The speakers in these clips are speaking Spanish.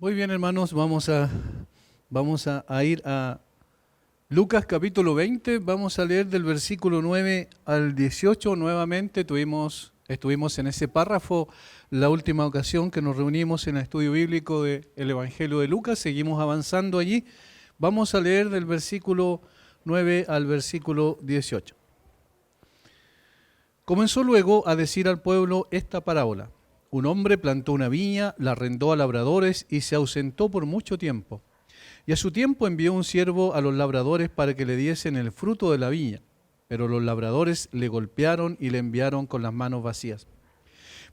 Muy bien, hermanos, vamos a ir a Lucas capítulo 20, vamos a leer del versículo 9 al 18. Nuevamente estuvimos en ese párrafo la última ocasión que nos reunimos en el estudio bíblico del Evangelio de Lucas. Seguimos avanzando allí. Vamos a leer del versículo 9 al versículo 18. Comenzó luego a decir al pueblo esta parábola. Un hombre plantó una viña, la arrendó a labradores y se ausentó por mucho tiempo. Y a su tiempo envió un siervo a los labradores para que le diesen el fruto de la viña. Pero los labradores le golpearon y le enviaron con las manos vacías.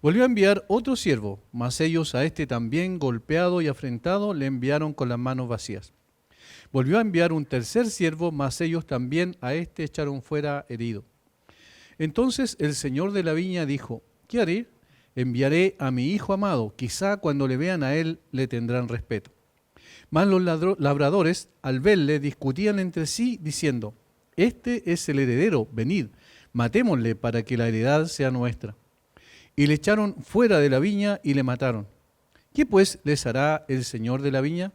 Volvió a enviar otro siervo, mas ellos a este también golpeado y afrentado le enviaron con las manos vacías. Volvió a enviar un tercer siervo, mas ellos también a este echaron fuera herido. Entonces el señor de la viña dijo, ¿qué haré? Enviaré a mi hijo amado, quizá cuando le vean a él le tendrán respeto. Mas los labradores, al verle, discutían entre sí, diciendo, este es el heredero, venid, matémosle para que la heredad sea nuestra. Y le echaron fuera de la viña y le mataron. ¿Qué pues les hará el señor de la viña?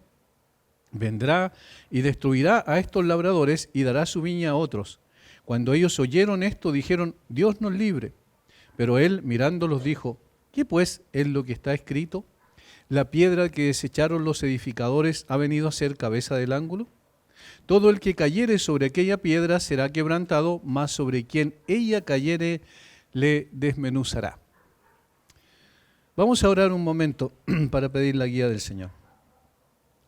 Vendrá y destruirá a estos labradores y dará su viña a otros. Cuando ellos oyeron esto, dijeron, Dios nos libre. Pero él, mirándolos, dijo, ¿qué pues es lo que está escrito? La piedra que desecharon los edificadores ha venido a ser cabeza del ángulo. Todo el que cayere sobre aquella piedra será quebrantado, mas sobre quien ella cayere le desmenuzará. Vamos a orar un momento para pedir la guía del Señor.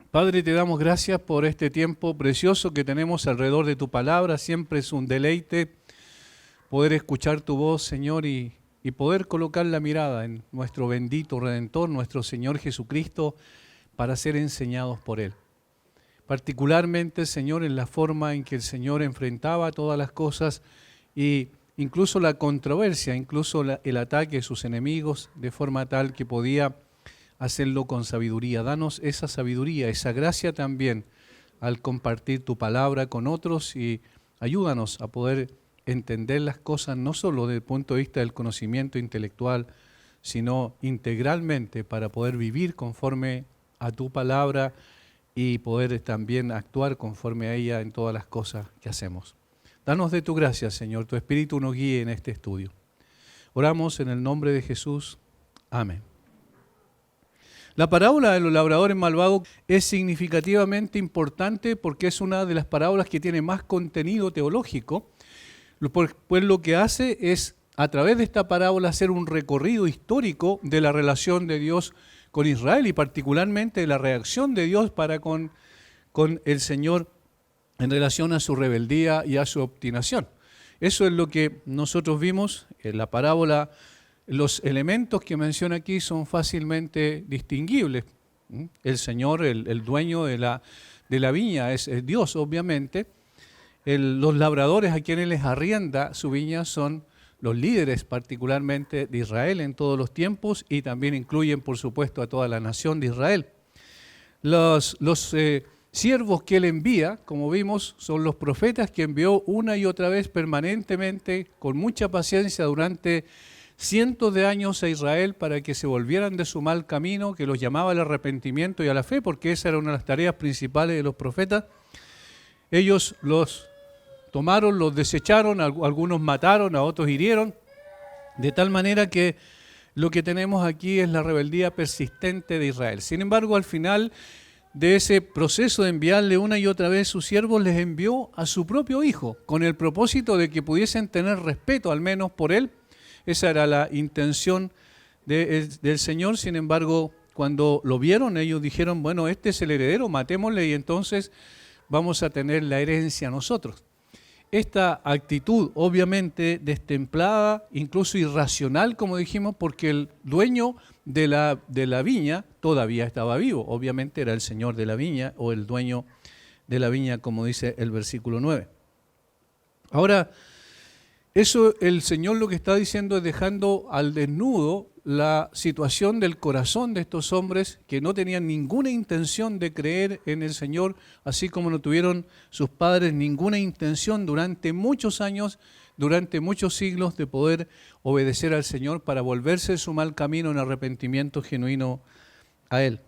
Padre, te damos gracias por este tiempo precioso que tenemos alrededor de tu palabra. Siempre es un deleite poder escuchar tu voz, Señor, y poder colocar la mirada en nuestro bendito Redentor, nuestro Señor Jesucristo, para ser enseñados por Él. Particularmente, Señor, en la forma en que el Señor enfrentaba todas las cosas e incluso la controversia, incluso el ataque de sus enemigos, de forma tal que podía hacerlo con sabiduría. Danos esa sabiduría, esa gracia también al compartir tu palabra con otros y ayúdanos a poder entender las cosas no solo desde el punto de vista del conocimiento intelectual, sino integralmente para poder vivir conforme a tu palabra y poder también actuar conforme a ella en todas las cosas que hacemos. Danos de tu gracia, Señor, tu Espíritu nos guíe en este estudio. Oramos en el nombre de Jesús. Amén. La parábola de los labradores malvados es significativamente importante porque es una de las parábolas que tiene más contenido teológico. Pues lo que hace es, a través de esta parábola, hacer un recorrido histórico de la relación de Dios con Israel y particularmente de la reacción de Dios para con el Señor en relación a su rebeldía y a su obstinación. Eso es lo que nosotros vimos en la parábola. Los elementos que menciona aquí son fácilmente distinguibles. El Señor, el dueño de la viña, es Dios, obviamente. Los labradores a quienes les arrienda su viña son los líderes particularmente de Israel en todos los tiempos y también incluyen, por supuesto, a toda la nación de Israel. Los siervos que él envía, como vimos, son los profetas que envió una y otra vez permanentemente, con mucha paciencia durante cientos de años a Israel para que se volvieran de su mal camino, que los llamaba al arrepentimiento y a la fe, porque esa era una de las tareas principales de los profetas. Ellos los tomaron, los desecharon, algunos mataron, a otros hirieron, de tal manera que lo que tenemos aquí es la rebeldía persistente de Israel. Sin embargo, al final de ese proceso de enviarle una y otra vez sus siervos, les envió a su propio hijo, con el propósito de que pudiesen tener respeto, al menos por él. Esa era la intención del Señor. Sin embargo, cuando lo vieron, ellos dijeron, bueno, este es el heredero, matémosle y entonces vamos a tener la herencia nosotros. Esta actitud obviamente destemplada, incluso irracional, como dijimos, porque el dueño de la viña todavía estaba vivo. Obviamente era el señor de la viña o el dueño de la viña, como dice el versículo 9. Ahora, eso el Señor lo que está diciendo es dejando al desnudo la situación del corazón de estos hombres que no tenían ninguna intención de creer en el Señor, así como no tuvieron sus padres ninguna intención durante muchos años, durante muchos siglos, de poder obedecer al Señor para volverse de su mal camino en arrepentimiento genuino a Él.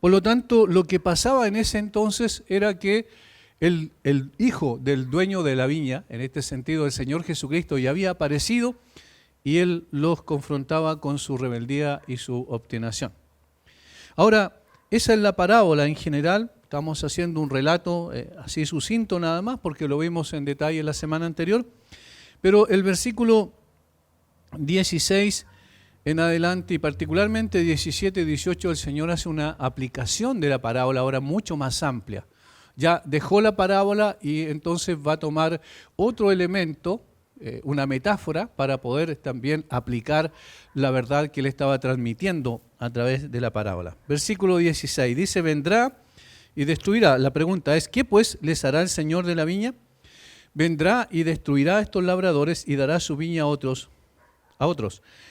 Por lo tanto, lo que pasaba en ese entonces era que el hijo del dueño de la viña, en este sentido el Señor Jesucristo, ya había aparecido y él los confrontaba con su rebeldía y su obstinación. Ahora, esa es la parábola en general. Estamos haciendo un relato así sucinto nada más, porque lo vimos en detalle la semana anterior. Pero el versículo 16 en adelante, y particularmente 17 y 18, el Señor hace una aplicación de la parábola ahora mucho más amplia. Ya dejó la parábola y entonces va a tomar otro elemento, una metáfora, para poder también aplicar la verdad que él estaba transmitiendo a través de la parábola. Versículo 16 dice: vendrá y destruirá. La pregunta es: ¿qué pues les hará el Señor de la viña? Vendrá y destruirá a estos labradores y dará su viña a otros.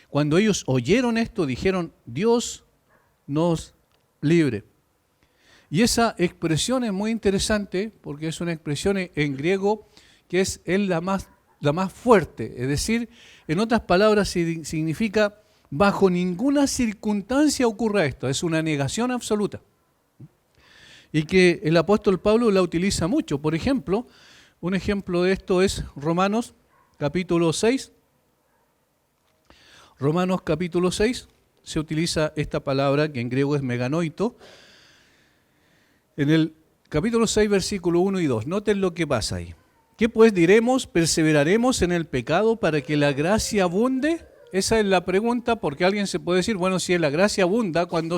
Cuando ellos oyeron esto, dijeron: Dios nos libre. Y esa expresión es muy interesante porque es una expresión en griego que es la más fuerte. Es decir, en otras palabras, significa: bajo ninguna circunstancia ocurra esto. Es una negación absoluta. Y que el apóstol Pablo la utiliza mucho. Por ejemplo, un ejemplo de esto es Romanos capítulo 6. Romanos capítulo 6 se utiliza esta palabra que en griego es meganoito. En el capítulo 6, versículo 1 y 2, noten lo que pasa ahí. ¿Qué pues diremos? ¿Perseveraremos en el pecado para que la gracia abunde? Esa es la pregunta, porque alguien se puede decir: bueno, si la gracia abunda, cuando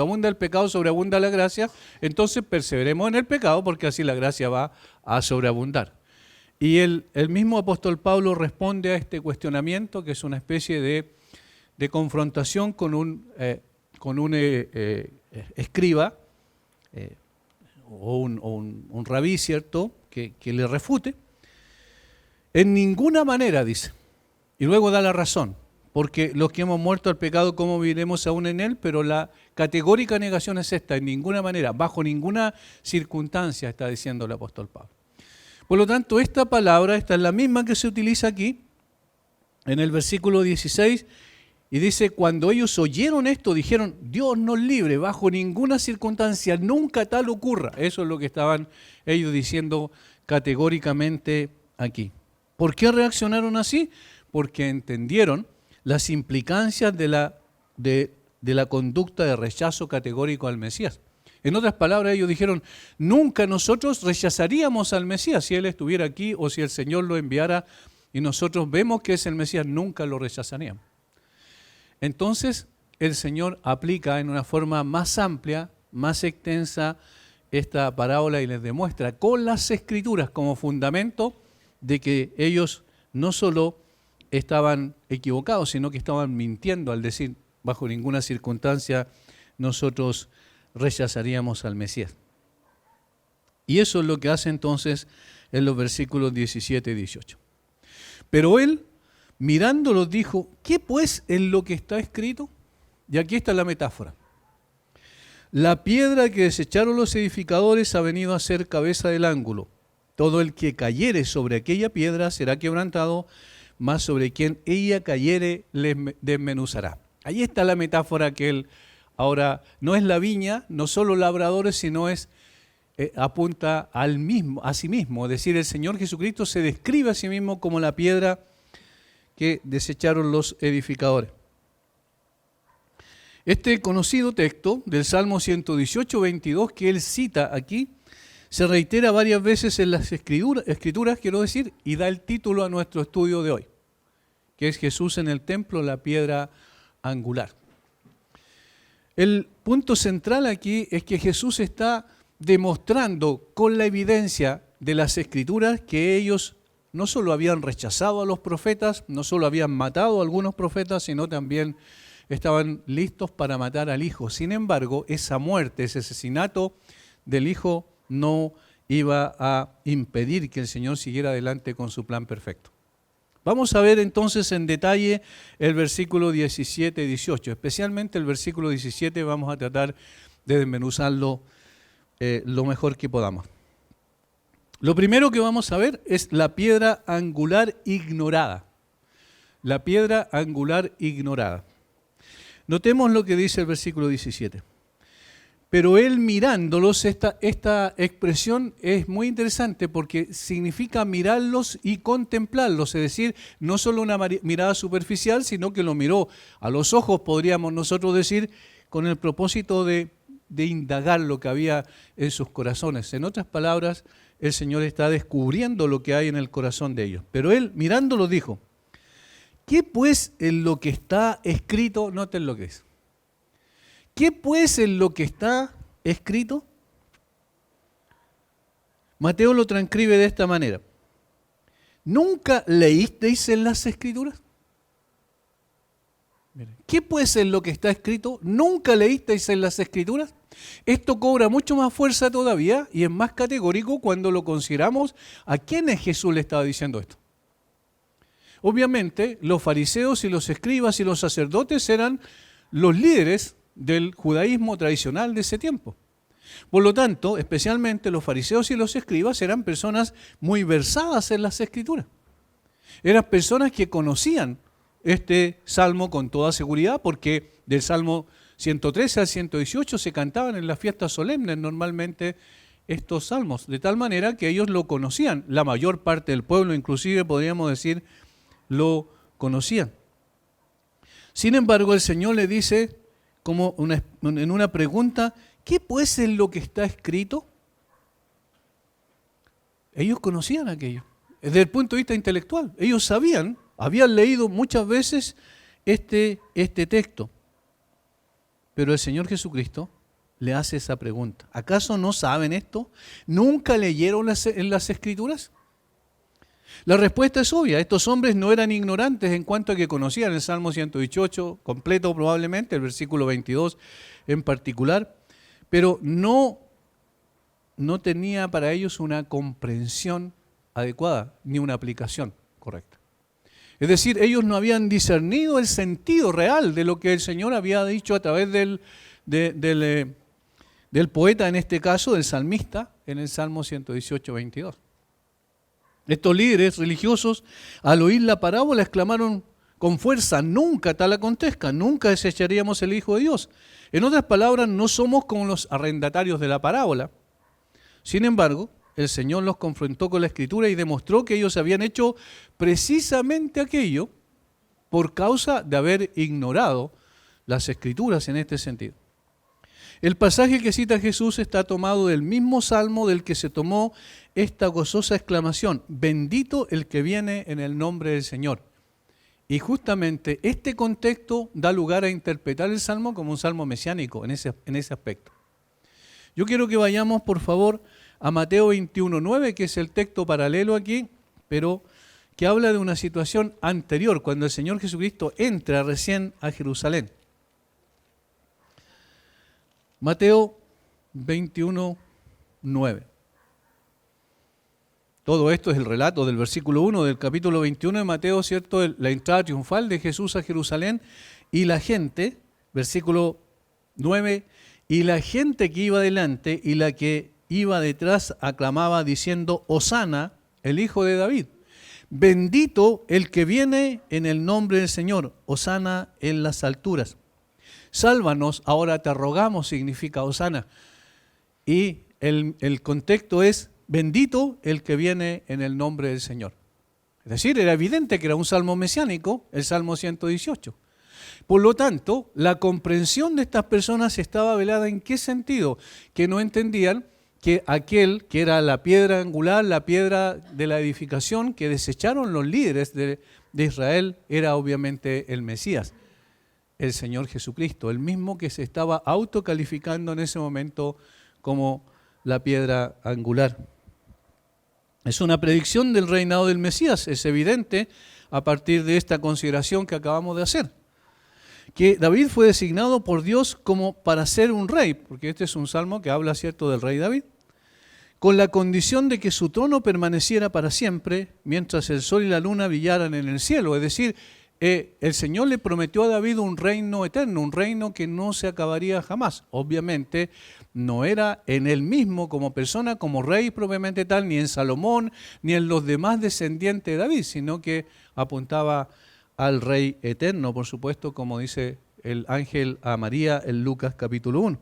abunda el pecado, sobreabunda la gracia, entonces perseveremos en el pecado porque así la gracia va a sobreabundar. Y el mismo apóstol Pablo responde a este cuestionamiento, que es una especie de confrontación con un escriba o un rabí, ¿cierto?, que le refute. En ninguna manera, dice, y luego da la razón, porque los que hemos muerto al pecado, ¿cómo viviremos aún en él? Pero la categórica negación es esta: en ninguna manera, bajo ninguna circunstancia, está diciendo el apóstol Pablo. Por lo tanto, esta palabra, esta es la misma que se utiliza aquí, en el versículo 16, y dice: cuando ellos oyeron esto, dijeron: Dios nos libre, bajo ninguna circunstancia, nunca tal ocurra. Eso es lo que estaban ellos diciendo categóricamente aquí. ¿Por qué reaccionaron así? Porque entendieron las implicancias de la conducta de rechazo categórico al Mesías. En otras palabras, ellos dijeron: nunca nosotros rechazaríamos al Mesías si Él estuviera aquí o si el Señor lo enviara y nosotros vemos que es el Mesías, nunca lo rechazaríamos. Entonces, el Señor aplica en una forma más amplia, más extensa, esta parábola y les demuestra con las Escrituras como fundamento de que ellos no solo estaban equivocados, sino que estaban mintiendo al decir: bajo ninguna circunstancia nosotros rechazaríamos al Mesías. Y eso es lo que hace entonces en los versículos 17 y 18. Pero él, mirándolos, dijo: ¿qué pues es lo que está escrito? Y aquí está la metáfora. La piedra que desecharon los edificadores ha venido a ser cabeza del ángulo. Todo el que cayere sobre aquella piedra será quebrantado, mas sobre quien ella cayere les desmenuzará. Ahí está la metáfora que él ahora no es la viña, no solo labradores, sino apunta a sí mismo. Es decir, el Señor Jesucristo se describe a sí mismo como la piedra que desecharon los edificadores. Este conocido texto del Salmo 118, 22, que él cita aquí, se reitera varias veces en las escrituras, quiero decir, y da el título a nuestro estudio de hoy, que es Jesús en el templo, la piedra angular. El punto central aquí es que Jesús está demostrando con la evidencia de las Escrituras que ellos no solo habían rechazado a los profetas, no solo habían matado a algunos profetas, sino también estaban listos para matar al Hijo. Sin embargo, esa muerte, ese asesinato del Hijo no iba a impedir que el Señor siguiera adelante con su plan perfecto. Vamos a ver entonces en detalle el versículo 17 y 18. Especialmente el versículo 17 vamos a tratar de desmenuzarlo lo mejor que podamos. Lo primero que vamos a ver es la piedra angular ignorada. La piedra angular ignorada. Notemos lo que dice el versículo 17. Pero él mirándolos, esta expresión es muy interesante porque significa mirarlos y contemplarlos, es decir, no solo una mirada superficial, sino que lo miró a los ojos, podríamos nosotros decir, con el propósito de indagar lo que había en sus corazones. En otras palabras, el Señor está descubriendo lo que hay en el corazón de ellos. Pero él, mirándolo, dijo, ¿qué pues en lo que está escrito? Noten lo que es. ¿Qué pues en lo que está escrito? Mateo lo transcribe de esta manera. ¿Nunca leísteis en las Escrituras? ¿Qué pues en lo que está escrito? ¿Nunca leísteis en las Escrituras? Esto cobra mucho más fuerza todavía y es más categórico cuando lo consideramos a quiénes Jesús le estaba diciendo esto. Obviamente, los fariseos y los escribas y los sacerdotes eran los líderes del judaísmo tradicional de ese tiempo. Por lo tanto, especialmente los fariseos y los escribas eran personas muy versadas en las Escrituras. Eran personas que conocían este salmo con toda seguridad, porque del Salmo 113 al 118 se cantaban en las fiestas solemnes normalmente estos salmos, de tal manera que ellos lo conocían. La mayor parte del pueblo, inclusive, podríamos decir, lo conocían. Sin embargo, el Señor le dice, como en una pregunta, ¿qué pues es lo que está escrito? Ellos conocían aquello, desde el punto de vista intelectual. Ellos sabían, habían leído muchas veces este texto. Pero el Señor Jesucristo le hace esa pregunta. ¿Acaso no saben esto? ¿Nunca leyeron en las Escrituras? La respuesta es obvia. Estos hombres no eran ignorantes en cuanto a que conocían el Salmo 118 completo probablemente, el versículo 22 en particular, pero no tenía para ellos una comprensión adecuada ni una aplicación correcta. Es decir, ellos no habían discernido el sentido real de lo que el Señor había dicho a través del poeta, en este caso, del salmista, en el Salmo 118, 22. Estos líderes religiosos, al oír la parábola, exclamaron con fuerza, nunca tal acontezca, nunca desecharíamos el Hijo de Dios. En otras palabras, no somos como los arrendatarios de la parábola. Sin embargo, el Señor los confrontó con la Escritura y demostró que ellos habían hecho precisamente aquello por causa de haber ignorado las Escrituras en este sentido. El pasaje que cita Jesús está tomado del mismo salmo del que se tomó esta gozosa exclamación, bendito el que viene en el nombre del Señor. Y justamente este contexto da lugar a interpretar el salmo como un salmo mesiánico en ese aspecto. Yo quiero que vayamos, por favor, a Mateo 21:9, que es el texto paralelo aquí, pero que habla de una situación anterior, cuando el Señor Jesucristo entra recién a Jerusalén. Mateo 21:9. Todo esto es el relato del versículo 1 del capítulo 21 de Mateo, ¿cierto? La entrada triunfal de Jesús a Jerusalén y la gente, versículo 9, y la gente que iba delante y la que iba detrás aclamaba diciendo, Hosana, el Hijo de David. Bendito el que viene en el nombre del Señor, Hosana en las alturas. Sálvanos, ahora te rogamos, significa Hosana. Y el contexto es, bendito el que viene en el nombre del Señor. Es decir, era evidente que era un salmo mesiánico, el Salmo 118. Por lo tanto, la comprensión de estas personas estaba velada ¿en qué sentido? Que no entendían que aquel que era la piedra angular, la piedra de la edificación que desecharon los líderes de Israel, era obviamente el Mesías, el Señor Jesucristo, el mismo que se estaba autocalificando en ese momento como la piedra angular. Es una predicción del reinado del Mesías, es evidente a partir de esta consideración que acabamos de hacer. Que David fue designado por Dios como para ser un rey, porque este es un salmo que habla, ¿cierto?, del rey David, con la condición de que su trono permaneciera para siempre, mientras el sol y la luna brillaran en el cielo. Es decir, el Señor le prometió a David un reino eterno, un reino que no se acabaría jamás. Obviamente, no era en él mismo como persona, como rey propiamente tal, ni en Salomón, ni en los demás descendientes de David, sino que apuntaba al Rey eterno, por supuesto, como dice el ángel a María en Lucas capítulo 1.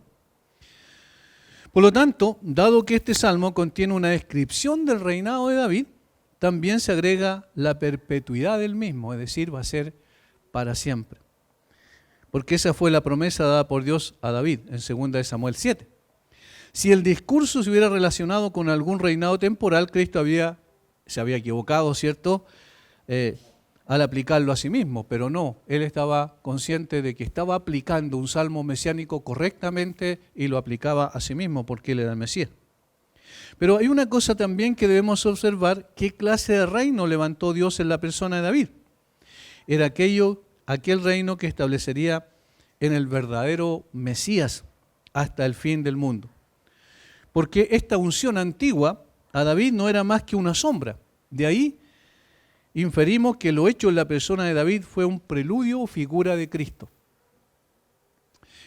Por lo tanto, dado que este salmo contiene una descripción del reinado de David, también se agrega la perpetuidad del mismo, es decir, va a ser para siempre. Porque esa fue la promesa dada por Dios a David en 2 de Samuel 7. Si el discurso se hubiera relacionado con algún reinado temporal, Cristo se había equivocado, ¿cierto?, al aplicarlo a sí mismo, pero no, él estaba consciente de que estaba aplicando un salmo mesiánico correctamente y lo aplicaba a sí mismo porque él era el Mesías. Pero hay una cosa también que debemos observar: ¿qué clase de reino levantó Dios en la persona de David? Era aquel reino que establecería en el verdadero Mesías hasta el fin del mundo. Porque esta unción antigua a David no era más que una sombra. De ahí inferimos que lo hecho en la persona de David fue un preludio o figura de Cristo.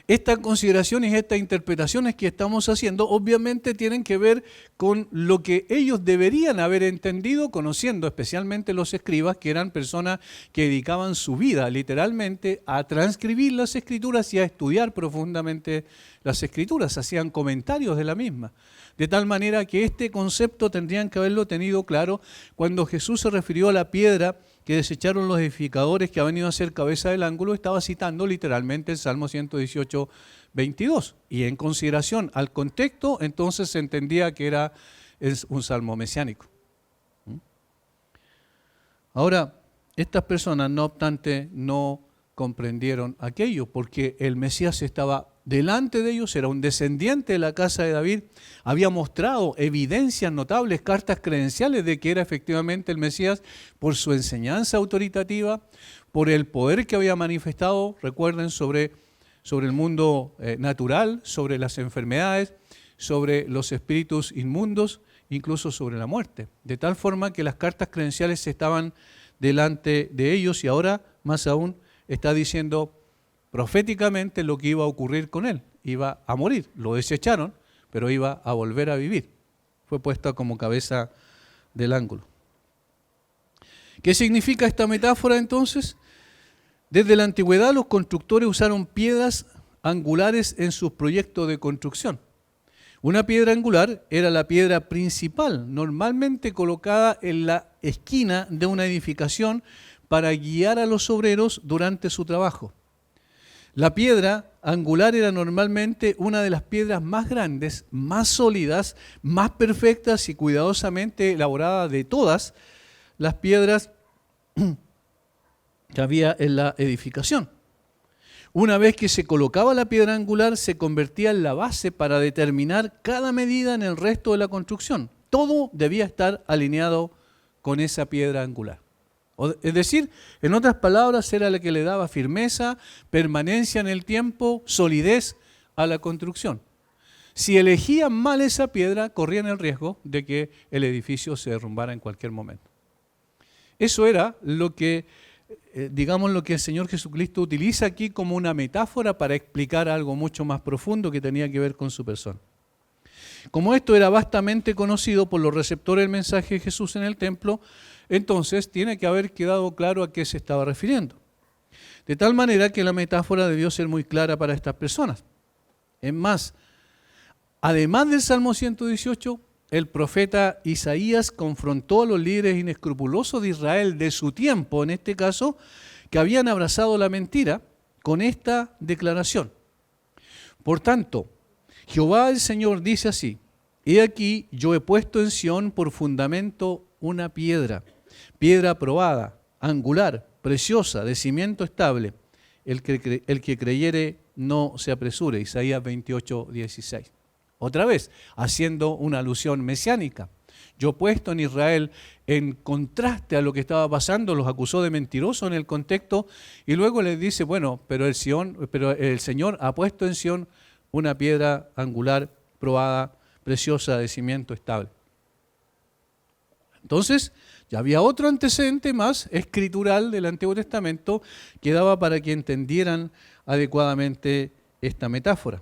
Estas consideraciones, estas interpretaciones que estamos haciendo, obviamente tienen que ver con lo que ellos deberían haber entendido, conociendo especialmente los escribas, que eran personas que dedicaban su vida literalmente a transcribir las Escrituras y a estudiar profundamente las Escrituras, hacían comentarios de la misma. De tal manera que este concepto tendrían que haberlo tenido claro cuando Jesús se refirió a la piedra que desecharon los edificadores que ha venido a ser cabeza del ángulo. Estaba citando literalmente el Salmo 118, 22. Y en consideración al contexto, entonces se entendía que es un salmo mesiánico. Ahora, estas personas, no obstante, no comprendieron aquello, porque el Mesías estaba delante de ellos, era un descendiente de la casa de David, había mostrado evidencias notables, cartas credenciales de que era efectivamente el Mesías por su enseñanza autoritativa, por el poder que había manifestado, recuerden, sobre el mundo natural, sobre las enfermedades, sobre los espíritus inmundos, incluso sobre la muerte. De tal forma que las cartas credenciales estaban delante de ellos y ahora, más aún, está diciendo proféticamente lo que iba a ocurrir con él. Iba a morir, lo desecharon, pero iba a volver a vivir. Fue puesto como cabeza del ángulo. ¿Qué significa esta metáfora entonces? Desde la antigüedad los constructores usaron piedras angulares en sus proyectos de construcción. Una piedra angular era la piedra principal, normalmente colocada en la esquina de una edificación para guiar a los obreros durante su trabajo. La piedra angular era normalmente una de las piedras más grandes, más sólidas, más perfectas y cuidadosamente elaboradas de todas las piedras que había en la edificación. Una vez que se colocaba la piedra angular, se convertía en la base para determinar cada medida en el resto de la construcción. Todo debía estar alineado con esa piedra angular. Es decir, en otras palabras, era la que le daba firmeza, permanencia en el tiempo, solidez a la construcción. Si elegían mal esa piedra, corrían el riesgo de que el edificio se derrumbara en cualquier momento. Eso era lo que, lo que el Señor Jesucristo utiliza aquí como una metáfora para explicar algo mucho más profundo que tenía que ver con su persona. Como esto era vastamente conocido por los receptores del mensaje de Jesús en el templo, entonces tiene que haber quedado claro a qué se estaba refiriendo. De tal manera que la metáfora debió ser muy clara para estas personas. Es más, además del Salmo 118, el profeta Isaías confrontó a los líderes inescrupulosos de Israel de su tiempo, en este caso, que habían abrazado la mentira, con esta declaración. Por tanto, Jehová el Señor dice así: he aquí yo he puesto en Sión por fundamento una piedra, piedra probada, angular, preciosa, de cimiento estable. El que creyere no se apresure. Isaías 28, 16. Otra vez, haciendo una alusión mesiánica. Yo he puesto en Israel, en contraste a lo que estaba pasando, los acusó de mentirosos en el contexto, y luego les dice, bueno, pero el Señor ha puesto en Sión una piedra angular, probada, preciosa, de cimiento estable. Entonces, ya había otro antecedente más escritural del Antiguo Testamento que daba para que entendieran adecuadamente esta metáfora.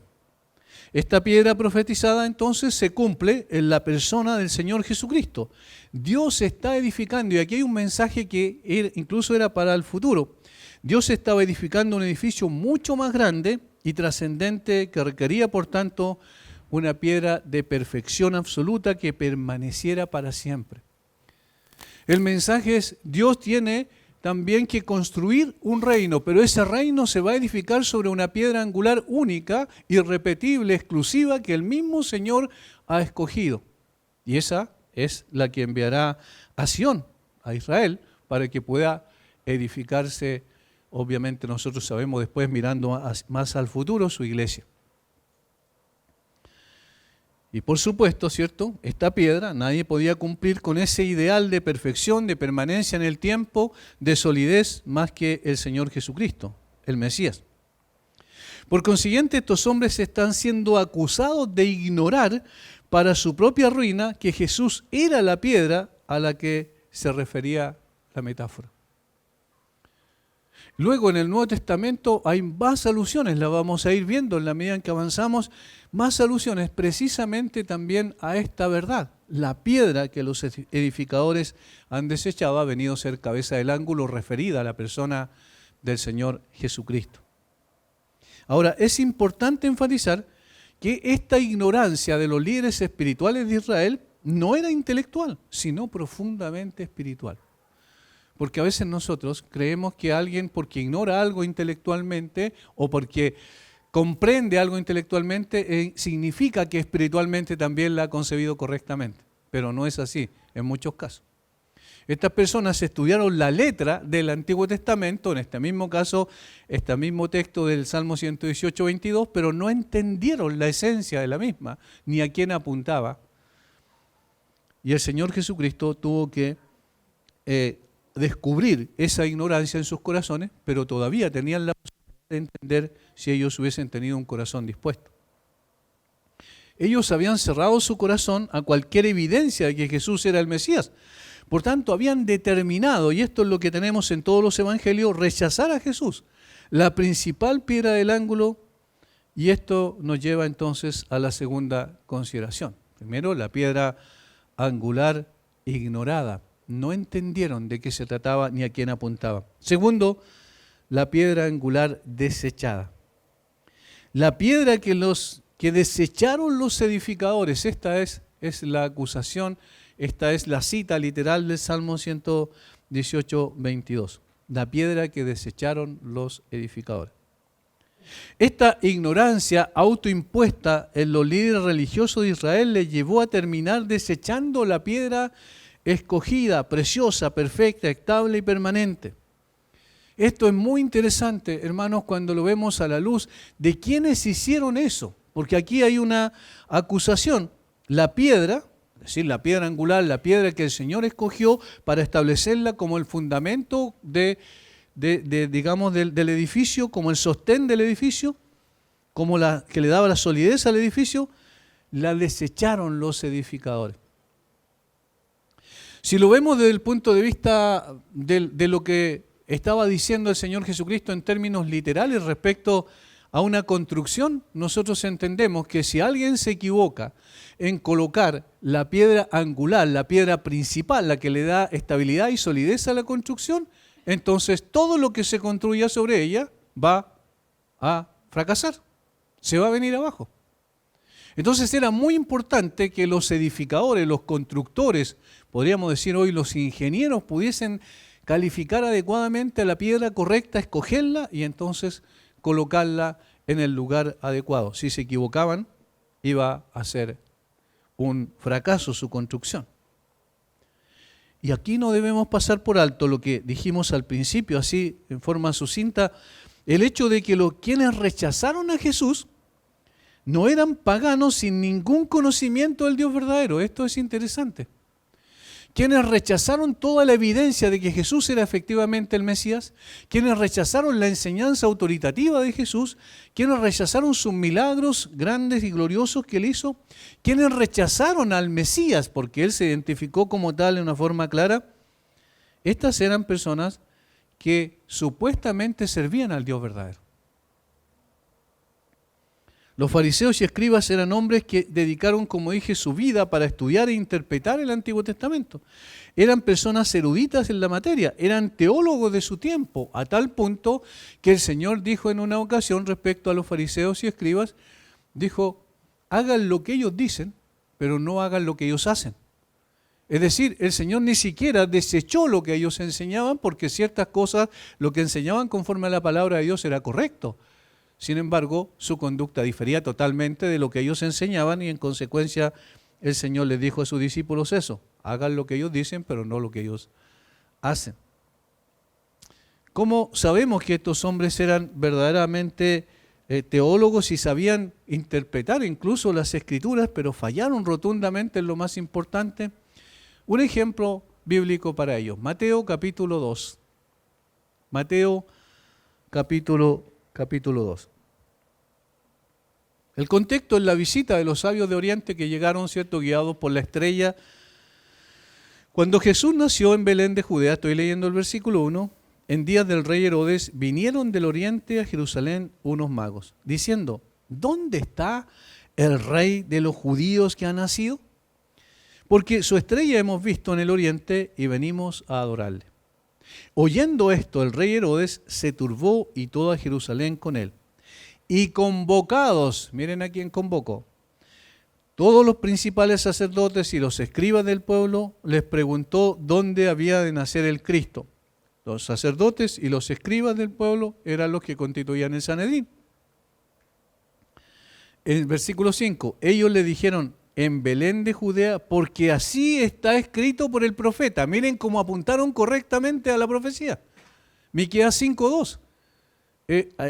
Esta piedra profetizada entonces se cumple en la persona del Señor Jesucristo. Dios está edificando, y aquí hay un mensaje que incluso era para el futuro. Dios estaba edificando un edificio mucho más grande y trascendente que requería, por tanto, una piedra de perfección absoluta que permaneciera para siempre. El mensaje es, Dios tiene también que construir un reino, pero ese reino se va a edificar sobre una piedra angular única, irrepetible, exclusiva, que el mismo Señor ha escogido. Y esa es la que enviará a Sión, a Israel, para que pueda edificarse, obviamente nosotros sabemos después, mirando más al futuro, su iglesia. Y por supuesto, ¿cierto? Esta piedra, nadie podía cumplir con ese ideal de perfección, de permanencia en el tiempo, de solidez, más que el Señor Jesucristo, el Mesías. Por consiguiente, estos hombres están siendo acusados de ignorar para su propia ruina que Jesús era la piedra a la que se refería la metáfora. Luego en el Nuevo Testamento hay más alusiones, las vamos a ir viendo en la medida en que avanzamos, más alusiones precisamente también a esta verdad. La piedra que los edificadores han desechado ha venido a ser cabeza del ángulo referida a la persona del Señor Jesucristo. Ahora, es importante enfatizar que esta ignorancia de los líderes espirituales de Israel no era intelectual, sino profundamente espiritual. Porque a veces nosotros creemos que alguien, porque ignora algo intelectualmente o porque comprende algo intelectualmente, significa que espiritualmente también la ha concebido correctamente. Pero no es así en muchos casos. Estas personas estudiaron la letra del Antiguo Testamento, en este mismo caso, este mismo texto del Salmo 118, 22, pero no entendieron la esencia de la misma, ni a quién apuntaba. Y el Señor Jesucristo tuvo que descubrir esa ignorancia en sus corazones, pero todavía tenían la posibilidad de entender si ellos hubiesen tenido un corazón dispuesto. Ellos habían cerrado su corazón a cualquier evidencia de que Jesús era el Mesías. Por tanto, habían determinado, y esto es lo que tenemos en todos los evangelios, rechazar a Jesús, la principal piedra del ángulo, y esto nos lleva entonces a la segunda consideración. Primero, la piedra angular ignorada. No entendieron de qué se trataba ni a quién apuntaba. Segundo, la piedra angular desechada. La piedra que desecharon los edificadores, esta es la acusación, esta es la cita literal del Salmo 118, 22. La piedra que desecharon los edificadores. Esta ignorancia autoimpuesta en los líderes religiosos de Israel les llevó a terminar desechando la piedra escogida, preciosa, perfecta, estable y permanente. Esto es muy interesante, hermanos, cuando lo vemos a la luz de quienes hicieron eso, porque aquí hay una acusación. La piedra, es decir, la piedra angular, la piedra que el Señor escogió para establecerla como el fundamento digamos, del edificio, como el sostén del edificio, como la que le daba la solidez al edificio, la desecharon los edificadores. Si lo vemos desde el punto de vista de lo que estaba diciendo el Señor Jesucristo en términos literales respecto a una construcción, nosotros entendemos que si alguien se equivoca en colocar la piedra angular, la piedra principal, la que le da estabilidad y solidez a la construcción, entonces todo lo que se construya sobre ella va a fracasar, se va a venir abajo. Entonces era muy importante que los edificadores, los constructores, podríamos decir hoy los ingenieros, pudiesen calificar adecuadamente a la piedra correcta, escogerla y entonces colocarla en el lugar adecuado. Si se equivocaban, iba a ser un fracaso su construcción. Y aquí no debemos pasar por alto lo que dijimos al principio, así en forma sucinta, el hecho de que quienes rechazaron a Jesús no eran paganos sin ningún conocimiento del Dios verdadero. Esto es interesante. Quienes rechazaron toda la evidencia de que Jesús era efectivamente el Mesías, quienes rechazaron la enseñanza autoritativa de Jesús, quienes rechazaron sus milagros grandes y gloriosos que él hizo, quienes rechazaron al Mesías porque él se identificó como tal de una forma clara, estas eran personas que supuestamente servían al Dios verdadero. Los fariseos y escribas eran hombres que dedicaron, como dije, su vida para estudiar e interpretar el Antiguo Testamento. Eran personas eruditas en la materia, eran teólogos de su tiempo, a tal punto que el Señor dijo en una ocasión respecto a los fariseos y escribas, dijo, hagan lo que ellos dicen, pero no hagan lo que ellos hacen. Es decir, el Señor ni siquiera desechó lo que ellos enseñaban, porque ciertas cosas, lo que enseñaban conforme a la palabra de Dios era correcto. Sin embargo, su conducta difería totalmente de lo que ellos enseñaban y en consecuencia el Señor les dijo a sus discípulos eso: hagan lo que ellos dicen, pero no lo que ellos hacen. ¿Cómo sabemos que estos hombres eran verdaderamente teólogos y sabían interpretar incluso las Escrituras, pero fallaron rotundamente en lo más importante? Un ejemplo bíblico para ellos: Mateo capítulo 2. Mateo capítulo 2. El contexto es la visita de los sabios de Oriente que llegaron, ¿cierto?, guiados por la estrella. Cuando Jesús nació en Belén de Judea, estoy leyendo el versículo 1, en días del rey Herodes, vinieron del oriente a Jerusalén unos magos, diciendo: ¿dónde está el rey de los judíos que ha nacido? Porque su estrella hemos visto en el oriente y venimos a adorarle. Oyendo esto, el rey Herodes se turbó y toda Jerusalén con él. Y convocados, miren a quién convocó, todos los principales sacerdotes y los escribas del pueblo, les preguntó dónde había de nacer el Cristo. Los sacerdotes y los escribas del pueblo eran los que constituían el Sanedrín. En el versículo 5, ellos le dijeron: en Belén de Judea, porque así está escrito por el profeta. Miren cómo apuntaron correctamente a la profecía. Miqueas 5:2.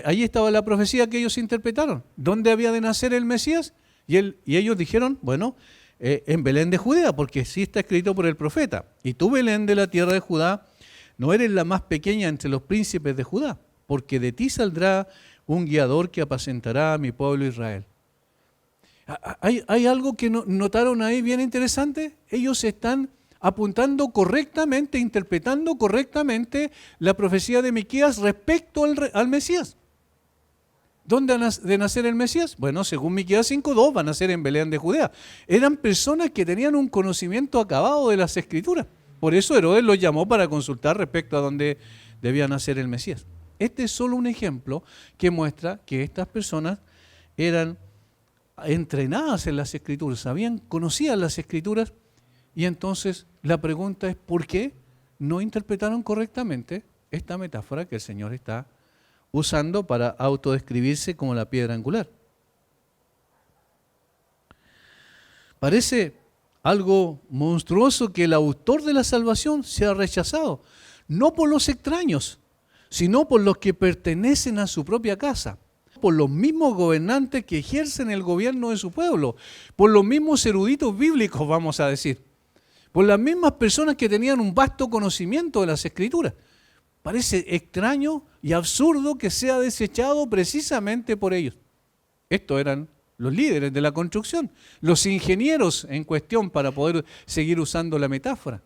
Ahí estaba la profecía que ellos interpretaron. ¿Dónde había de nacer el Mesías? Y ellos dijeron, bueno, en Belén de Judea, porque sí está escrito por el profeta. Y tú, Belén de la tierra de Judá, no eres la más pequeña entre los príncipes de Judá, porque de ti saldrá un guiador que apacentará a mi pueblo Israel. ¿Hay algo que notaron ahí bien interesante? Ellos están apuntando correctamente, interpretando correctamente la profecía de Miqueas respecto al Mesías. ¿Dónde ha de nacer el Mesías? Bueno, según Miqueas 5:2, va a nacer en Belén de Judea. Eran personas que tenían un conocimiento acabado de las Escrituras. Por eso Herodes los llamó para consultar respecto a dónde debía nacer el Mesías. Este es solo un ejemplo que muestra que estas personas eran entrenadas en las Escrituras, conocían las Escrituras, y entonces la pregunta es: ¿por qué no interpretaron correctamente esta metáfora que el Señor está usando para autodescribirse como la piedra angular? Parece algo monstruoso que el autor de la salvación sea rechazado, no por los extraños, sino por los que pertenecen a su propia casa, por los mismos gobernantes que ejercen el gobierno de su pueblo, por los mismos eruditos bíblicos, vamos a decir, por las mismas personas que tenían un vasto conocimiento de las Escrituras. Parece extraño y absurdo que sea desechado precisamente por ellos. Estos eran los líderes de la construcción, los ingenieros en cuestión para poder seguir usando la metáfora.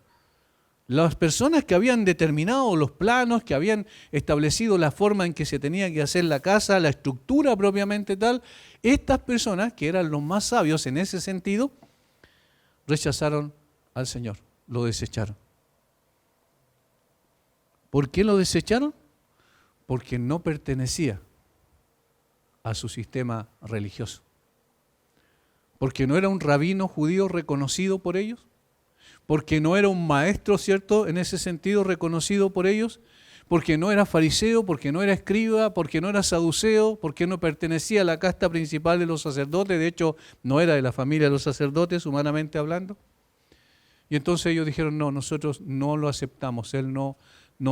Las personas que habían determinado los planos, que habían establecido la forma en que se tenía que hacer la casa, la estructura propiamente tal, estas personas, que eran los más sabios en ese sentido, rechazaron al Señor, lo desecharon. ¿Por qué lo desecharon? Porque no pertenecía a su sistema religioso. Porque no era un rabino judío reconocido por ellos, porque no era un maestro, ¿cierto?, en ese sentido reconocido por ellos, porque no era fariseo, porque no era escriba, porque no era saduceo, porque no pertenecía a la casta principal de los sacerdotes, de hecho no era de la familia de los sacerdotes, humanamente hablando. Y entonces ellos dijeron: no, nosotros no lo aceptamos, él no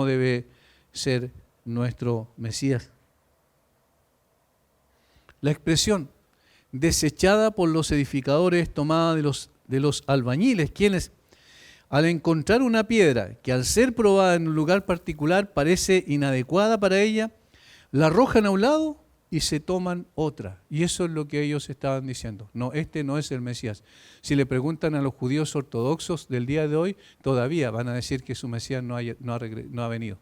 debe ser nuestro Mesías. La expresión desechada por los edificadores, tomada de los albañiles, quienes al encontrar una piedra que al ser probada en un lugar particular parece inadecuada para ella, la arrojan a un lado y se toman otra. Y eso es lo que ellos estaban diciendo. No, este no es el Mesías. Si le preguntan a los judíos ortodoxos del día de hoy, todavía van a decir que su Mesías no ha venido.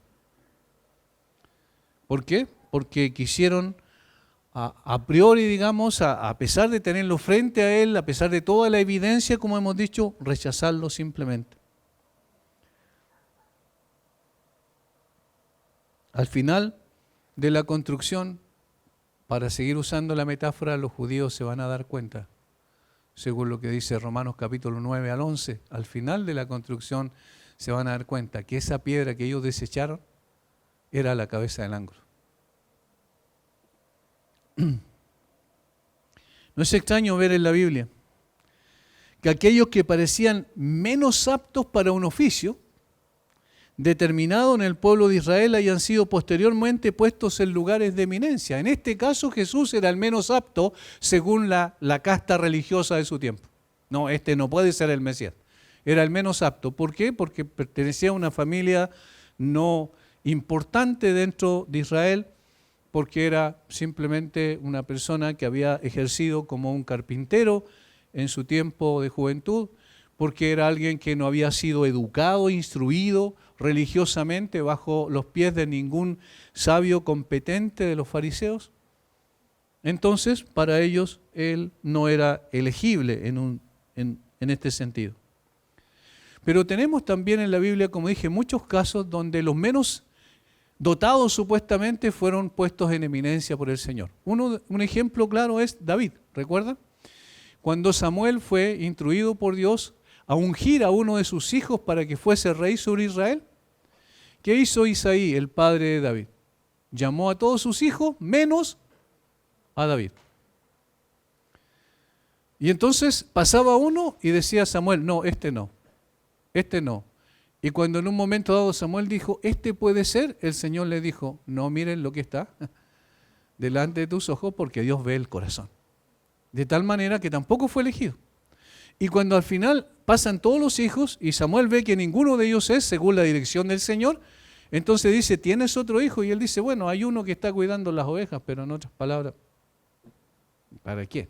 ¿Por qué? Porque quisieron a priori, digamos, a pesar de tenerlo frente a él, a pesar de toda la evidencia, como hemos dicho, rechazarlo simplemente. Al final de la construcción, para seguir usando la metáfora, los judíos se van a dar cuenta según lo que dice Romanos capítulo 9 al 11. Al final de la construcción se van a dar cuenta que esa piedra que ellos desecharon era la cabeza del ángulo. No es extraño ver en la Biblia que aquellos que parecían menos aptos para un oficio determinado en el pueblo de Israel hayan sido posteriormente puestos en lugares de eminencia. En este caso Jesús era el menos apto según la casta religiosa de su tiempo. No, este no puede ser el Mesías. Era el menos apto. ¿Por qué? Porque pertenecía a una familia no importante dentro de Israel, porque era simplemente una persona que había ejercido como un carpintero en su tiempo de juventud, porque era alguien que no había sido educado, instruido religiosamente bajo los pies de ningún sabio competente de los fariseos. Entonces, para ellos, él no era elegible en este sentido. Pero tenemos también en la Biblia, como dije, muchos casos donde los menos dotados supuestamente fueron puestos en eminencia por el Señor. Un ejemplo claro es David, ¿recuerdan? Cuando Samuel fue instruido por Dios a ungir a uno de sus hijos para que fuese rey sobre Israel, ¿qué hizo Isaí, el padre de David? Llamó a todos sus hijos menos a David. Y entonces pasaba uno y decía Samuel, no, este no. Y cuando en un momento dado Samuel dijo, este puede ser, el Señor le dijo, no miren lo que está delante de tus ojos porque Dios ve el corazón. De tal manera que tampoco fue elegido. Y cuando al final pasan todos los hijos y Samuel ve que ninguno de ellos es según la dirección del Señor, entonces dice, ¿tienes otro hijo? Y él dice, bueno, hay uno que está cuidando las ovejas, pero en otras palabras, ¿para qué?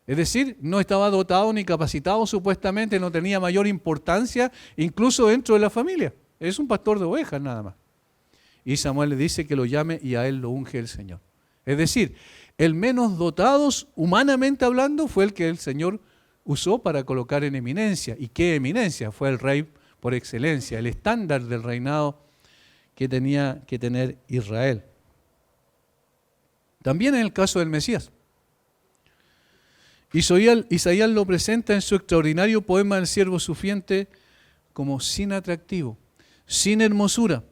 Es decir, no estaba dotado ni capacitado supuestamente, no tenía mayor importancia incluso dentro de la familia. Es un pastor de ovejas nada más. Y Samuel le dice que lo llame y a él lo unge el Señor. Es decir, el menos dotado humanamente hablando fue el que el Señor usó para colocar en eminencia. ¿Y qué eminencia? Fue el rey por excelencia, el estándar del reinado que tenía que tener Israel. También en el caso del Mesías. Isaías lo presenta en su extraordinario poema El siervo sufriente como sin atractivo, sin hermosura,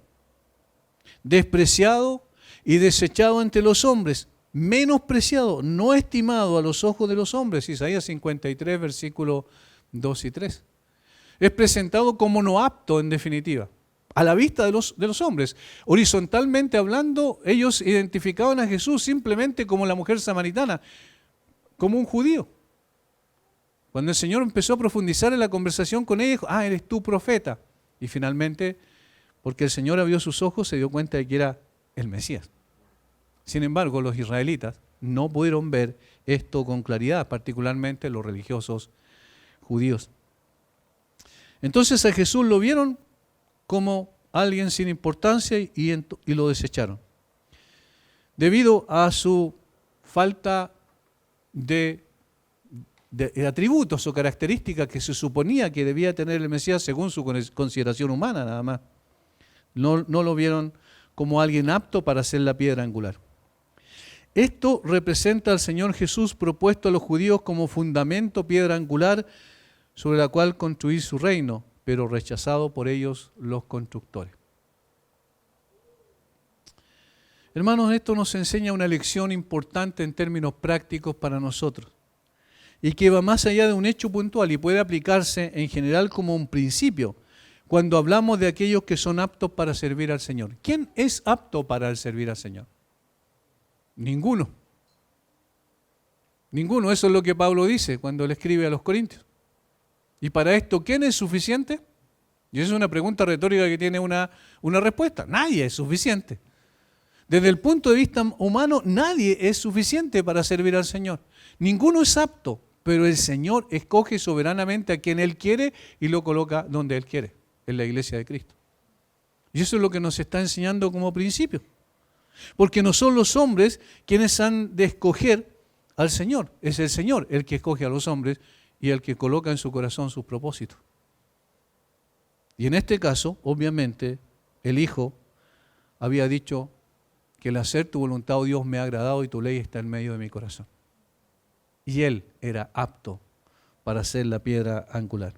despreciado y desechado entre los hombres, menospreciado, no estimado a los ojos de los hombres. Isaías 53, versículos 2 y 3. Es presentado como no apto, en definitiva, a la vista de los hombres. Horizontalmente hablando, ellos identificaban a Jesús simplemente como la mujer samaritana, como un judío. Cuando el Señor empezó a profundizar en la conversación con ella, dijo, eres tú profeta. Y finalmente, porque el Señor abrió sus ojos, se dio cuenta de que era el Mesías. Sin embargo, los israelitas no pudieron ver esto con claridad, particularmente los religiosos judíos. Entonces a Jesús lo vieron como alguien sin importancia y lo desecharon. Debido a su falta de atributos o características que se suponía que debía tener el Mesías según su consideración humana nada más. No lo vieron como alguien apto para ser la piedra angular. Esto representa al Señor Jesús propuesto a los judíos como fundamento, piedra angular, sobre la cual construir su reino, pero rechazado por ellos los constructores. Hermanos, esto nos enseña una lección importante en términos prácticos para nosotros y que va más allá de un hecho puntual y puede aplicarse en general como un principio cuando hablamos de aquellos que son aptos para servir al Señor. ¿Quién es apto para servir al Señor? Ninguno. Ninguno. Eso es lo que Pablo dice cuando le escribe a los Corintios. ¿Y para esto quién es suficiente? Y esa es una pregunta retórica que tiene una respuesta. Nadie es suficiente. Desde el punto de vista humano, nadie es suficiente para servir al Señor. Ninguno es apto, pero el Señor escoge soberanamente a quien Él quiere y lo coloca donde Él quiere, en la iglesia de Cristo. Y eso es lo que nos está enseñando como principio. Porque no son los hombres quienes han de escoger al Señor. Es el Señor el que escoge a los hombres y el que coloca en su corazón sus propósitos. Y en este caso, obviamente, el Hijo había dicho que el hacer tu voluntad, oh Dios, me ha agradado y tu ley está en medio de mi corazón. y Él era apto para ser la piedra angular.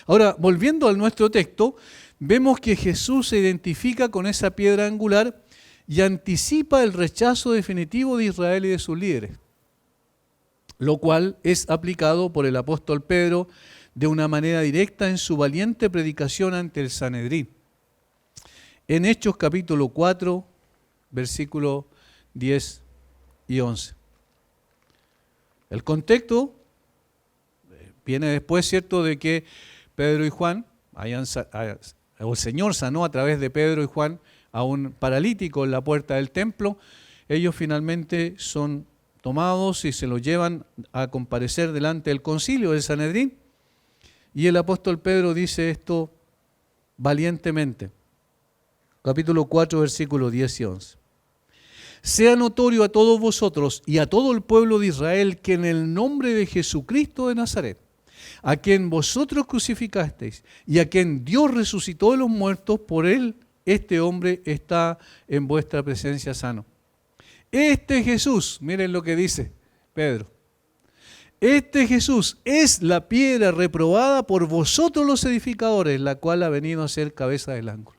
Ahora, volviendo a nuestro texto, vemos que Jesús se identifica con esa piedra angular y anticipa el rechazo definitivo de Israel y de sus líderes, lo cual es aplicado por el apóstol Pedro de una manera directa en su valiente predicación ante el Sanedrín. En Hechos capítulo 4, versículos 10 y 11. El contexto viene después, ¿cierto?, de que Pedro y Juan, el Señor sanó a través de Pedro y Juan a un paralítico en la puerta del templo. Ellos finalmente son tomados y se los llevan a comparecer delante del concilio del Sanedrín. Y el apóstol Pedro dice esto valientemente. Capítulo 4, versículos 10 y 11. Sea notorio a todos vosotros y a todo el pueblo de Israel que en el nombre de Jesucristo de Nazaret, a quien vosotros crucificasteis y a quien Dios resucitó de los muertos, por él este hombre está en vuestra presencia sano. Este Jesús, miren lo que dice Pedro, este Jesús es la piedra reprobada por vosotros los edificadores, la cual ha venido a ser cabeza del ángulo.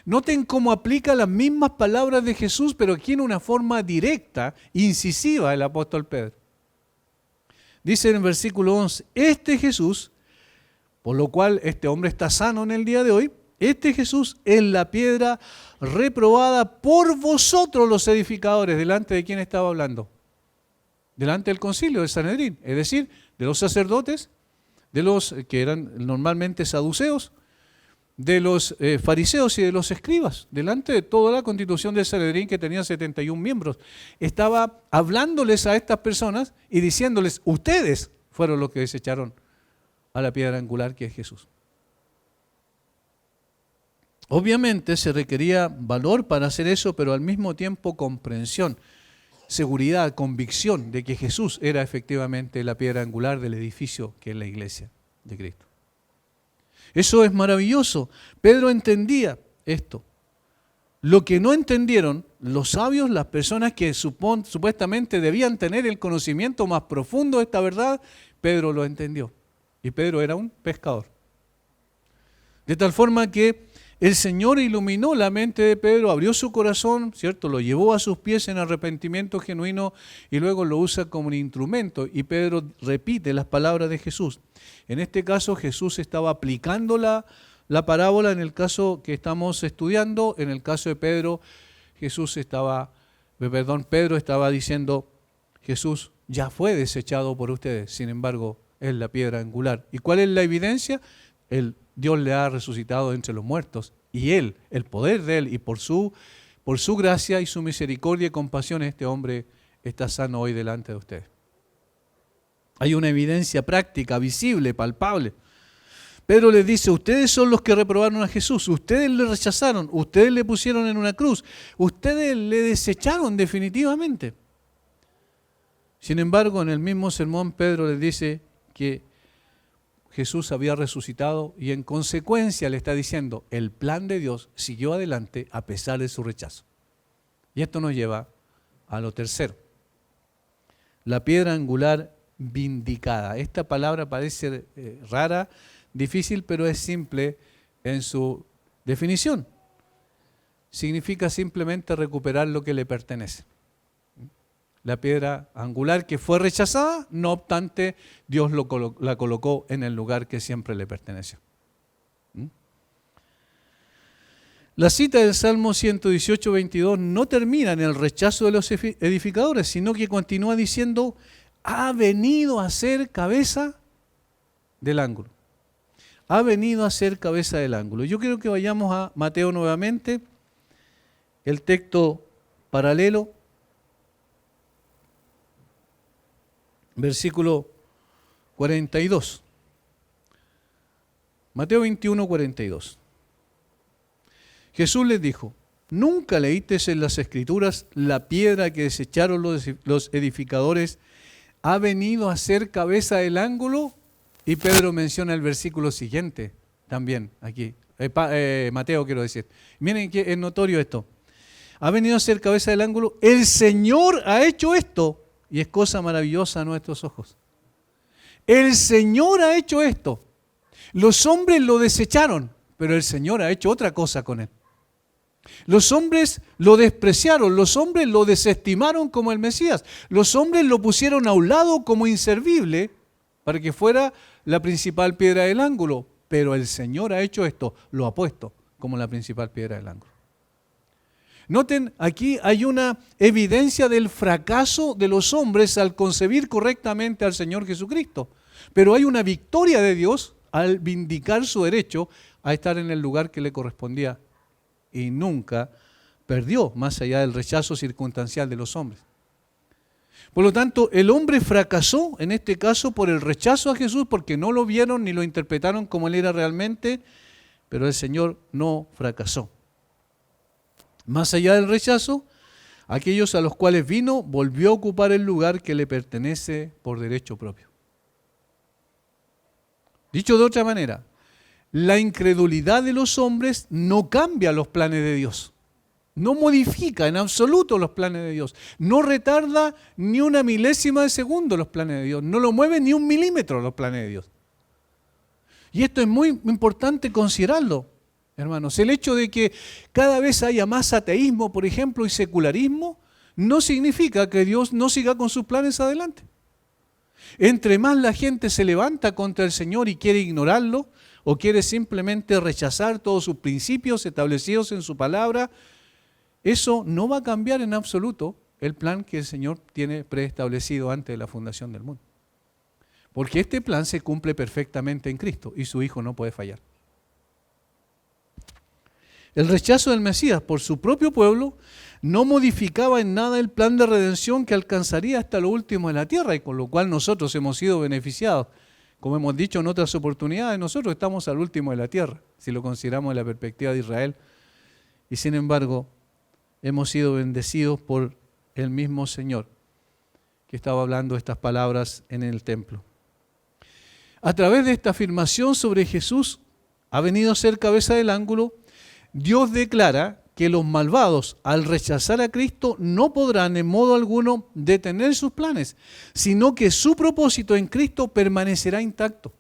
Noten cómo aplica las mismas palabras de Jesús, pero aquí en una forma directa, incisiva, el apóstol Pedro. Dice en el versículo 11, este Jesús, por lo cual este hombre está sano en el día de hoy, este Jesús es la piedra reprobada por vosotros los edificadores. ¿Delante de quién estaba hablando? Delante del concilio de Sanedrín, es decir, de los sacerdotes, de los que eran normalmente saduceos, de los fariseos y de los escribas, delante de toda la constitución del Sanedrín que tenía 71 miembros. Estaba hablándoles a estas personas y diciéndoles, ustedes fueron los que desecharon a la piedra angular que es Jesús. Obviamente se requería valor para hacer eso, pero al mismo tiempo comprensión, seguridad, convicción de que Jesús era efectivamente la piedra angular del edificio que es la iglesia de Cristo. Eso es maravilloso. Pedro entendía esto. Lo que no entendieron los sabios, las personas que supuestamente debían tener el conocimiento más profundo de esta verdad, Pedro lo entendió. Y Pedro era un pescador. De tal forma que el Señor iluminó la mente de Pedro, abrió su corazón, ¿cierto? Lo llevó a sus pies en arrepentimiento genuino y luego lo usa como un instrumento. Y Pedro repite las palabras de Jesús. En este caso Jesús estaba aplicando la parábola en el caso que estamos estudiando. En el caso de Pedro, Pedro estaba diciendo, Jesús ya fue desechado por ustedes, sin embargo, es la piedra angular. ¿Y cuál es la evidencia? Dios le ha resucitado entre los muertos y Él, el poder de Él y por su gracia y su misericordia y compasión, este hombre está sano hoy delante de ustedes. Hay una evidencia práctica, visible, palpable. Pedro les dice, ustedes son los que reprobaron a Jesús, ustedes le rechazaron, ustedes le pusieron en una cruz, ustedes le desecharon definitivamente. Sin embargo, en el mismo sermón Pedro les dice que Jesús había resucitado y en consecuencia le está diciendo, el plan de Dios siguió adelante a pesar de su rechazo. Y esto nos lleva a lo tercero. La piedra angular vindicada. Esta palabra parece rara, difícil, pero es simple en su definición. Significa simplemente recuperar lo que le pertenece. La piedra angular que fue rechazada, no obstante, Dios la colocó en el lugar que siempre le perteneció. La cita del Salmo 118, 22 no termina en el rechazo de los edificadores, sino que continúa diciendo, ha venido a ser cabeza del ángulo. Ha venido a ser cabeza del ángulo. Yo quiero que vayamos a Mateo nuevamente, el texto paralelo, versículo 42. Mateo 21, 42. Jesús les dijo, ¿nunca leísteis en las Escrituras la piedra que desecharon los edificadores ha venido a ser cabeza del ángulo? Y Pedro menciona el versículo siguiente también aquí. Mateo quiero decir. Miren que es notorio esto. Ha venido a ser cabeza del ángulo. El Señor ha hecho esto y es cosa maravillosa a nuestros ojos. El Señor ha hecho esto. Los hombres lo desecharon, pero el Señor ha hecho otra cosa con él. Los hombres lo despreciaron, los hombres lo desestimaron como el Mesías, los hombres lo pusieron a un lado como inservible para que fuera la principal piedra del ángulo, pero el Señor ha hecho esto, lo ha puesto como la principal piedra del ángulo. Noten, aquí hay una evidencia del fracaso de los hombres al concebir correctamente al Señor Jesucristo, pero hay una victoria de Dios al vindicar su derecho a estar en el lugar que le correspondía. Y nunca perdió, más allá del rechazo circunstancial de los hombres. Por lo tanto, el hombre fracasó, en este caso, por el rechazo a Jesús, porque no lo vieron ni lo interpretaron como él era realmente, pero el Señor no fracasó. Más allá del rechazo, aquellos a los cuales vino, volvió a ocupar el lugar que le pertenece por derecho propio. Dicho de otra manera, la incredulidad de los hombres no cambia los planes de Dios. No modifica en absoluto los planes de Dios. No retarda ni una milésima de segundo los planes de Dios. No lo mueve ni un milímetro los planes de Dios. Y esto es muy importante considerarlo, hermanos. El hecho de que cada vez haya más ateísmo, por ejemplo, y secularismo, no significa que Dios no siga con sus planes adelante. Entre más la gente se levanta contra el Señor y quiere ignorarlo, o quiere simplemente rechazar todos sus principios establecidos en su palabra, eso no va a cambiar en absoluto el plan que el Señor tiene preestablecido antes de la fundación del mundo. Porque este plan se cumple perfectamente en Cristo y su Hijo no puede fallar. El rechazo del Mesías por su propio pueblo no modificaba en nada el plan de redención que alcanzaría hasta lo último de la tierra y con lo cual nosotros hemos sido beneficiados. Como hemos dicho en otras oportunidades, nosotros estamos al último de la tierra, si lo consideramos de la perspectiva de Israel. Y sin embargo, hemos sido bendecidos por el mismo Señor que estaba hablando estas palabras en el templo. A través de esta afirmación sobre Jesús, ha venido a ser cabeza del ángulo, Dios declara que los malvados, al rechazar a Cristo, no podrán en modo alguno detener sus planes, sino que su propósito en Cristo permanecerá intacto.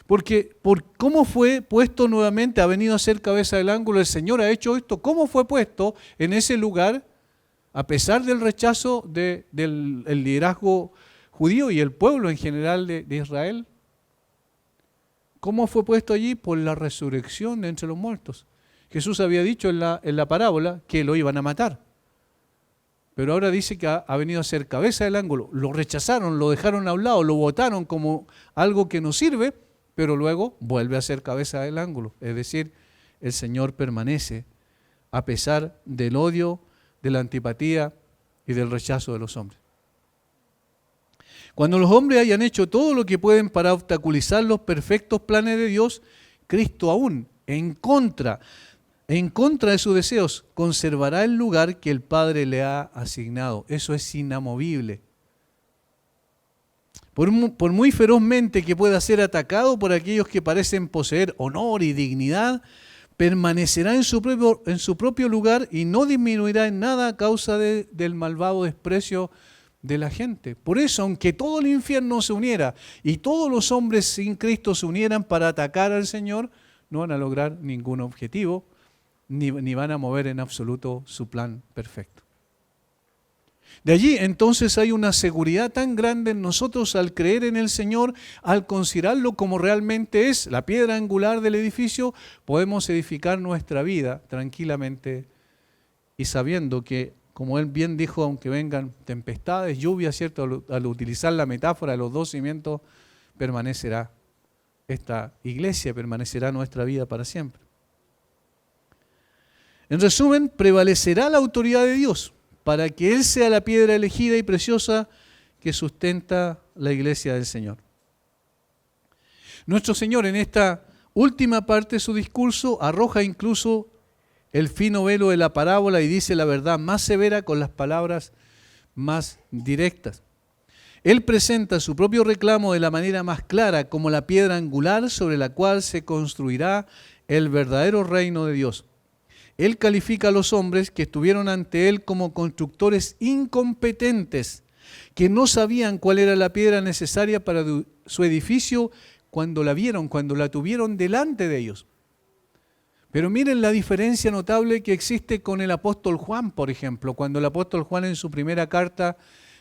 Porque por cómo fue puesto nuevamente, ha venido a ser cabeza del ángulo, el Señor ha hecho esto, cómo fue puesto en ese lugar, a pesar del rechazo del liderazgo judío y el pueblo en general de Israel. ¿Cómo fue puesto allí? Por la resurrección de entre los muertos. Jesús había dicho en la parábola que lo iban a matar. Pero ahora dice que ha venido a ser cabeza del ángulo. Lo rechazaron, lo dejaron a un lado, lo botaron como algo que no sirve, pero luego vuelve a ser cabeza del ángulo. Es decir, el Señor permanece a pesar del odio, de la antipatía y del rechazo de los hombres. Cuando los hombres hayan hecho todo lo que pueden para obstaculizar los perfectos planes de Dios, Cristo aún, en contra de sus deseos, conservará el lugar que el Padre le ha asignado. Eso es inamovible. Por muy ferozmente que pueda ser atacado por aquellos que parecen poseer honor y dignidad, permanecerá en su propio lugar y no disminuirá en nada a causa del malvado desprecio de la gente. Por eso, aunque todo el infierno se uniera y todos los hombres sin Cristo se unieran para atacar al Señor, no van a lograr ningún objetivo, ni van a mover en absoluto su plan perfecto. De allí entonces hay una seguridad tan grande en nosotros al creer en el Señor, al considerarlo como realmente es la piedra angular del edificio, podemos edificar nuestra vida tranquilamente y sabiendo que, como Él bien dijo, aunque vengan tempestades, lluvias, ¿cierto? Al utilizar la metáfora de los dos cimientos, permanecerá esta iglesia, permanecerá nuestra vida para siempre. En resumen, prevalecerá la autoridad de Dios para que Él sea la piedra elegida y preciosa que sustenta la iglesia del Señor. Nuestro Señor en esta última parte de su discurso arroja incluso el fino velo de la parábola y dice la verdad más severa con las palabras más directas. Él presenta su propio reclamo de la manera más clara como la piedra angular sobre la cual se construirá el verdadero reino de Dios. Él califica a los hombres que estuvieron ante Él como constructores incompetentes, que no sabían cuál era la piedra necesaria para su edificio cuando la vieron, cuando la tuvieron delante de ellos. Pero miren la diferencia notable que existe con el apóstol Juan, por ejemplo, cuando el apóstol Juan en su primera carta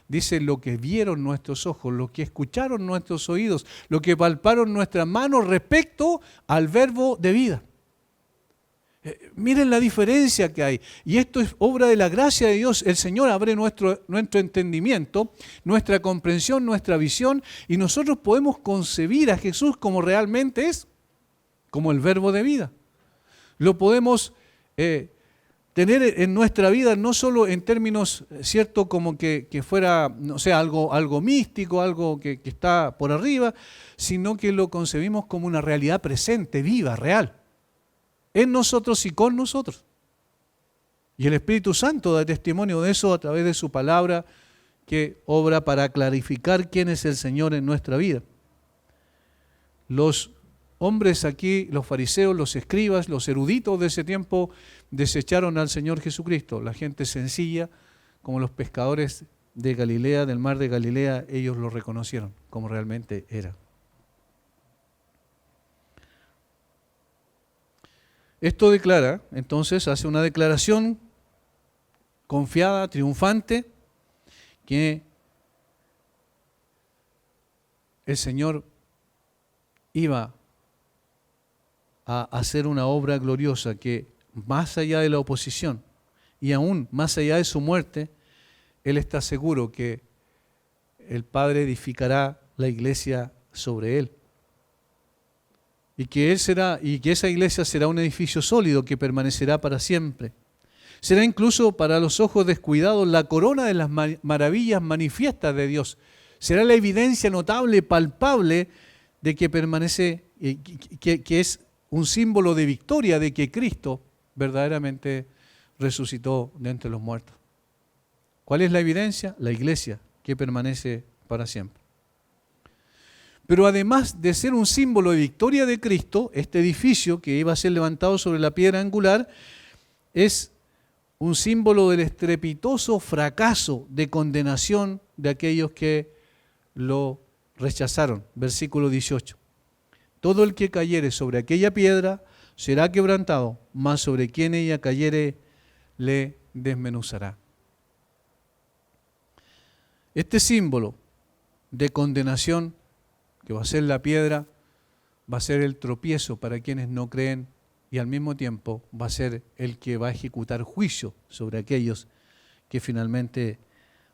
dice lo que vieron nuestros ojos, lo que escucharon nuestros oídos, lo que palparon nuestras manos respecto al verbo de vida. Miren la diferencia que hay. Y esto es obra de la gracia de Dios. El Señor abre nuestro entendimiento, nuestra comprensión, nuestra visión, y nosotros podemos concebir a Jesús como realmente es, como el verbo de vida. Lo podemos tener en nuestra vida no solo en términos, cierto, como que fuera, no sé, algo místico, algo que está por arriba, sino que lo concebimos como una realidad presente, viva, real, en nosotros y con nosotros. Y el Espíritu Santo da testimonio de eso a través de su palabra, que obra para clarificar quién es el Señor en nuestra vida. Los hombres aquí, los fariseos, los escribas, los eruditos de ese tiempo, desecharon al Señor Jesucristo. La gente sencilla, como los pescadores de Galilea, del mar de Galilea, ellos lo reconocieron como realmente era. Esto declara, entonces, hace una declaración confiada, triunfante, que el Señor iba a hacer una obra gloriosa que, más allá de la oposición y aún más allá de su muerte, Él está seguro que el Padre edificará la iglesia sobre Él. Y que esa iglesia será un edificio sólido que permanecerá para siempre. Será incluso para los ojos descuidados la corona de las maravillas manifiestas de Dios. Será la evidencia notable, palpable, de que permanece, que es un símbolo de victoria, de que Cristo verdaderamente resucitó de entre los muertos. ¿Cuál es la evidencia? La iglesia, que permanece para siempre. Pero además de ser un símbolo de victoria de Cristo, este edificio que iba a ser levantado sobre la piedra angular es un símbolo del estrepitoso fracaso de condenación de aquellos que lo rechazaron. Versículo 18. Todo el que cayere sobre aquella piedra será quebrantado, mas sobre quien ella cayere le desmenuzará. Este símbolo de condenación, que va a ser la piedra, va a ser el tropiezo para quienes no creen, y al mismo tiempo va a ser el que va a ejecutar juicio sobre aquellos que finalmente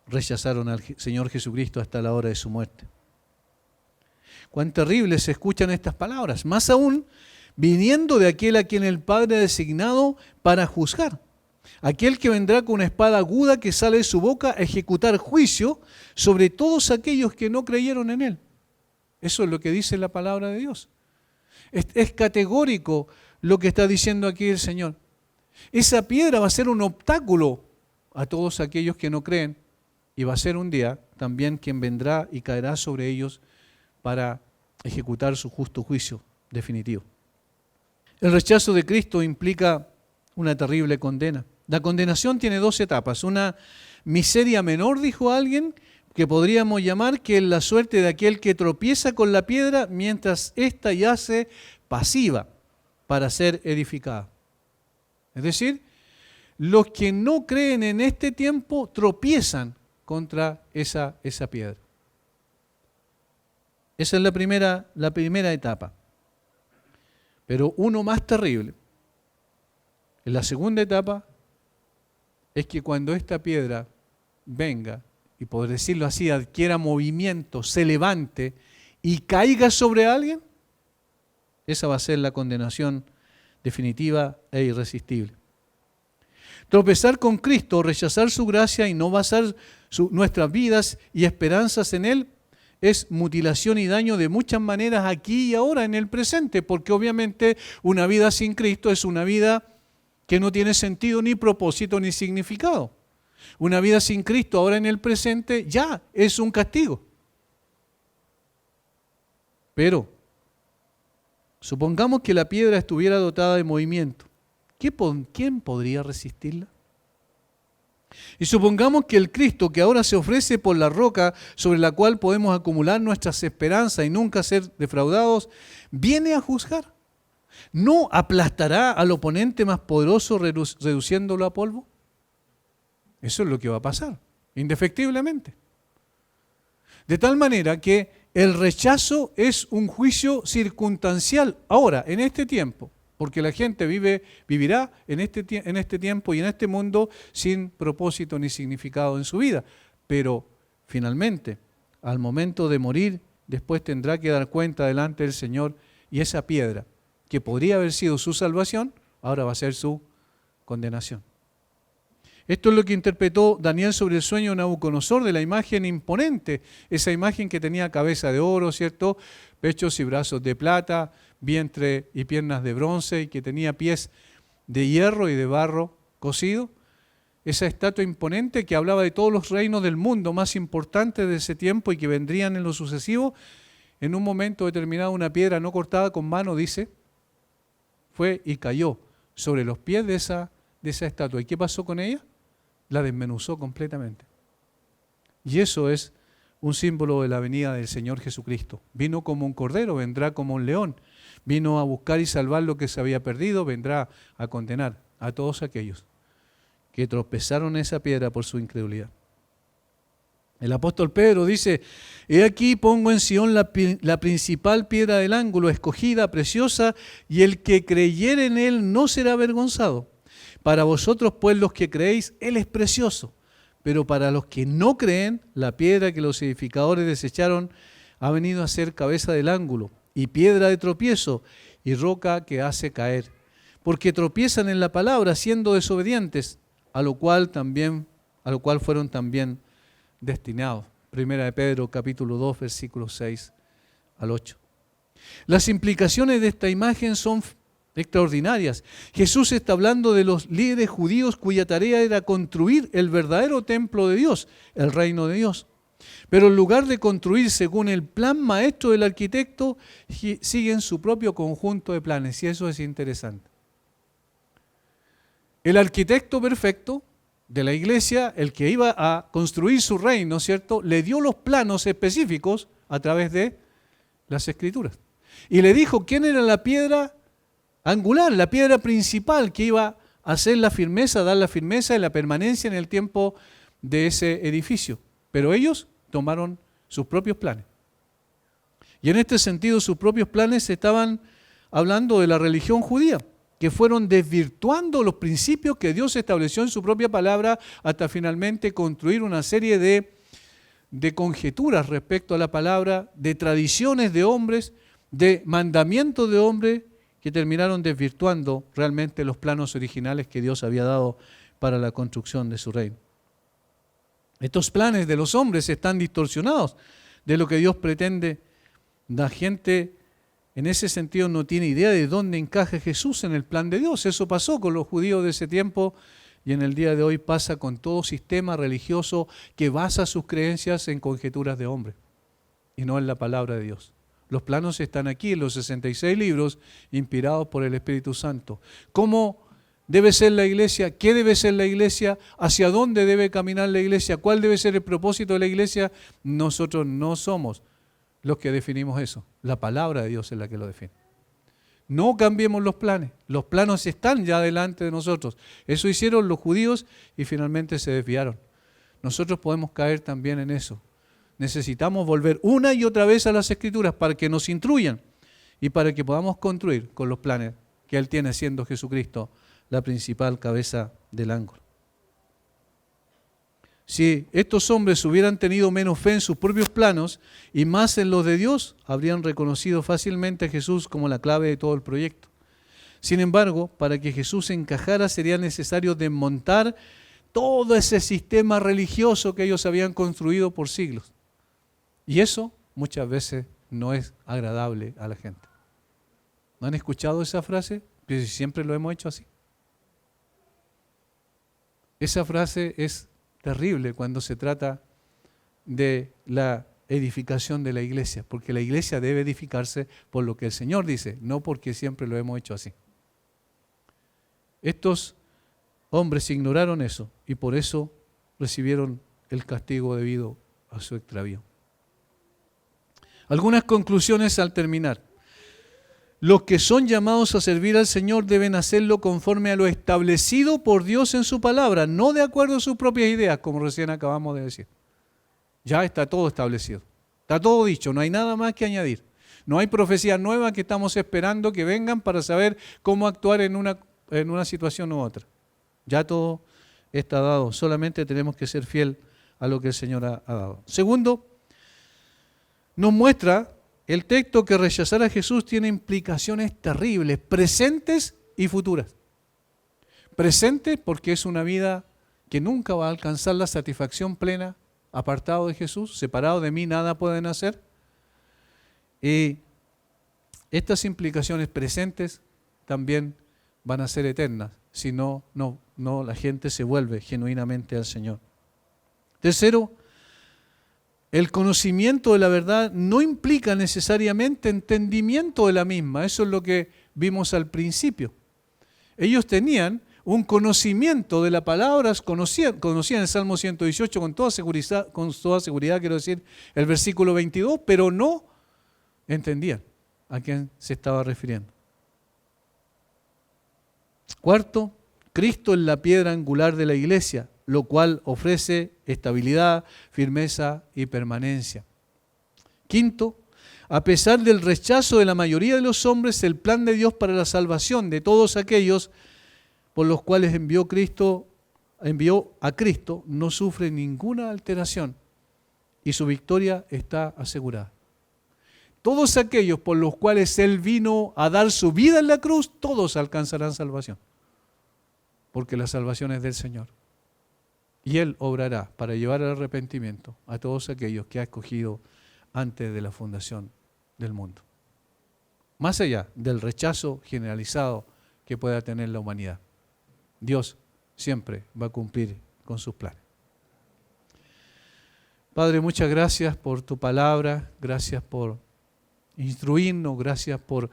rechazaron al Señor Jesucristo hasta la hora de su muerte. Cuán terribles se escuchan estas palabras, más aún viniendo de aquel a quien el Padre ha designado para juzgar. Aquel que vendrá con una espada aguda que sale de su boca a ejecutar juicio sobre todos aquellos que no creyeron en Él. Eso es lo que dice la palabra de Dios. Es categórico lo que está diciendo aquí el Señor. Esa piedra va a ser un obstáculo a todos aquellos que no creen, y va a ser un día también quien vendrá y caerá sobre ellos para ejecutar su justo juicio definitivo. El rechazo de Cristo implica una terrible condena. La condenación tiene dos etapas. Una miseria menor, dijo alguien, que podríamos llamar que es la suerte de aquel que tropieza con la piedra mientras ésta yace pasiva para ser edificada. Es decir, los que no creen en este tiempo tropiezan contra esa piedra. Esa es la primera etapa. Pero uno más terrible, en la segunda etapa, es que cuando esta piedra venga, y por decirlo así, adquiera movimiento, se levante y caiga sobre alguien, esa va a ser la condenación definitiva e irresistible. Tropezar con Cristo, rechazar su gracia y no basar nuestras vidas y esperanzas en Él, es mutilación y daño de muchas maneras aquí y ahora, en el presente, porque obviamente una vida sin Cristo es una vida que no tiene sentido, ni propósito, ni significado. Una vida sin Cristo ahora en el presente ya es un castigo. Pero supongamos que la piedra estuviera dotada de movimiento ¿quién podría resistirla? Y supongamos que el Cristo que ahora se ofrece por la roca sobre la cual podemos acumular nuestras esperanzas y nunca ser defraudados, viene a juzgar. ¿No aplastará al oponente más poderoso reduciéndolo a polvo? Eso es lo que va a pasar, indefectiblemente. De tal manera que el rechazo es un juicio circunstancial ahora, en este tiempo. Porque la gente vivirá en este tiempo y en este mundo sin propósito ni significado en su vida. Pero finalmente, al momento de morir, después tendrá que dar cuenta delante del Señor y esa piedra, que podría haber sido su salvación, ahora va a ser su condenación. Esto es lo que interpretó Daniel sobre el sueño de Nabucodonosor, de la imagen imponente, esa imagen que tenía cabeza de oro, ¿cierto?, pechos y brazos de plata, vientre y piernas de bronce, y que tenía pies de hierro y de barro cocido. Esa estatua imponente que hablaba de todos los reinos del mundo más importantes de ese tiempo y que vendrían en lo sucesivo, en un momento determinado una piedra no cortada con mano, dice, fue y cayó sobre los pies de esa estatua. ¿Y qué pasó con ella? La desmenuzó completamente. Y eso es un símbolo de la venida del Señor Jesucristo. Vino como un cordero, vendrá como un león. Vino a buscar y salvar lo que se había perdido, vendrá a condenar a todos aquellos que tropezaron en esa piedra por su incredulidad. El apóstol Pedro dice, he aquí pongo en Sión la principal piedra del ángulo, escogida, preciosa, y el que creyere en él no será avergonzado. Para vosotros, pues, los que creéis, él es precioso. Pero para los que no creen, la piedra que los edificadores desecharon ha venido a ser cabeza del ángulo, y piedra de tropiezo, y roca que hace caer. Porque tropiezan en la palabra, siendo desobedientes, a lo cual fueron también destinados. Primera de Pedro, capítulo 2, versículos 6 al 8. Las implicaciones de esta imagen son extraordinarias. Jesús está hablando de los líderes judíos cuya tarea era construir el verdadero templo de Dios, el reino de Dios. Pero en lugar de construir según el plan maestro del arquitecto, siguen su propio conjunto de planes, y eso es interesante. El arquitecto perfecto de la iglesia, el que iba a construir su reino, ¿cierto?, le dio los planos específicos a través de las Escrituras. Y le dijo quién era la piedra angular, la piedra principal que iba a hacer la firmeza, dar la firmeza y la permanencia en el tiempo de ese edificio. Pero ellos tomaron sus propios planes. Y en este sentido, sus propios planes estaban hablando de la religión judía, que fueron desvirtuando los principios que Dios estableció en su propia palabra hasta finalmente construir una serie de conjeturas respecto a la palabra, de tradiciones de hombres, de mandamientos de hombres, que terminaron desvirtuando realmente los planos originales que Dios había dado para la construcción de su reino. Estos planes de los hombres están distorsionados de lo que Dios pretende. La gente en ese sentido no tiene idea de dónde encaja Jesús en el plan de Dios. Eso pasó con los judíos de ese tiempo y en el día de hoy pasa con todo sistema religioso que basa sus creencias en conjeturas de hombres y no en la palabra de Dios. Los planos están aquí en los 66 libros inspirados por el Espíritu Santo. ¿Cómo debe ser la iglesia? ¿Qué debe ser la iglesia? ¿Hacia dónde debe caminar la iglesia? ¿Cuál debe ser el propósito de la iglesia? Nosotros no somos los que definimos eso. La palabra de Dios es la que lo define. No cambiemos los planes. Los planos están ya delante de nosotros. Eso hicieron los judíos y finalmente se desviaron. Nosotros podemos caer también en eso. Necesitamos volver una y otra vez a las Escrituras para que nos instruyan y para que podamos construir con los planes que Él tiene, siendo Jesucristo la principal cabeza del ángulo. Si estos hombres hubieran tenido menos fe en sus propios planos y más en los de Dios, habrían reconocido fácilmente a Jesús como la clave de todo el proyecto. Sin embargo, para que Jesús encajara sería necesario desmontar todo ese sistema religioso que ellos habían construido por siglos. Y eso muchas veces no es agradable a la gente. ¿No han escuchado esa frase? Que siempre lo hemos hecho así. Esa frase es terrible cuando se trata de la edificación de la iglesia, porque la iglesia debe edificarse por lo que el Señor dice, no porque siempre lo hemos hecho así. Estos hombres ignoraron eso y por eso recibieron el castigo debido a su extravío. Algunas conclusiones al terminar. Los que son llamados a servir al Señor deben hacerlo conforme a lo establecido por Dios en su palabra, no de acuerdo a sus propias ideas, como recién acabamos de decir. Ya está todo establecido, está todo dicho, no hay nada más que añadir. No hay profecías nuevas que estamos esperando que vengan para saber cómo actuar en una situación u otra. Ya todo está dado, solamente tenemos que ser fiel a lo que el Señor ha dado. Segundo, nos muestra el texto que rechazar a Jesús tiene implicaciones terribles, presentes y futuras. Presente porque es una vida que nunca va a alcanzar la satisfacción plena, apartado de Jesús, separado de mí, nada pueden hacer. Y estas implicaciones presentes también van a ser eternas, si no, la gente se vuelve genuinamente al Señor. Tercero, el conocimiento de la verdad no implica necesariamente entendimiento de la misma. Eso es lo que vimos al principio. Ellos tenían un conocimiento de la palabra, conocían el Salmo 118 con toda seguridad, quiero decir, el versículo 22, pero no entendían a quién se estaba refiriendo. Cuarto, Cristo es la piedra angular de la iglesia, lo cual ofrece estabilidad, firmeza y permanencia. Quinto, a pesar del rechazo de la mayoría de los hombres, el plan de Dios para la salvación de todos aquellos por los cuales envió a Cristo no sufre ninguna alteración y su victoria está asegurada. Todos aquellos por los cuales Él vino a dar su vida en la cruz, todos alcanzarán salvación, porque la salvación es del Señor. Y Él obrará para llevar al arrepentimiento a todos aquellos que ha escogido antes de la fundación del mundo. Más allá del rechazo generalizado que pueda tener la humanidad, Dios siempre va a cumplir con sus planes. Padre, muchas gracias por tu palabra, gracias por instruirnos, gracias por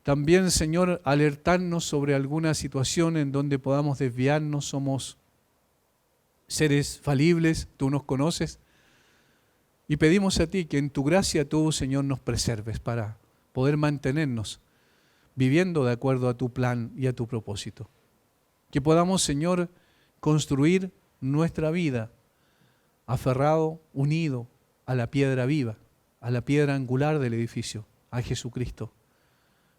también, Señor, alertarnos sobre alguna situación en donde podamos desviarnos. Somos seres falibles, tú nos conoces, y pedimos a ti que en tu gracia tú, Señor, nos preserves para poder mantenernos viviendo de acuerdo a tu plan y a tu propósito. Que podamos, Señor, construir nuestra vida aferrado, unido a la piedra viva, a la piedra angular del edificio, a Jesucristo.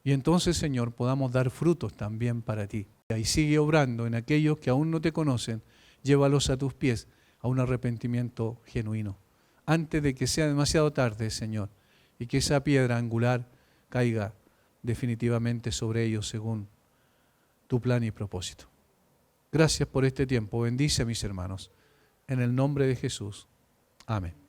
Y entonces, Señor, podamos dar frutos también para ti. Y sigue obrando en aquellos que aún no te conocen, llévalos a tus pies a un arrepentimiento genuino, antes de que sea demasiado tarde, Señor, y que esa piedra angular caiga definitivamente sobre ellos según tu plan y propósito. Gracias por este tiempo. Bendice a mis hermanos. En el nombre de Jesús. Amén.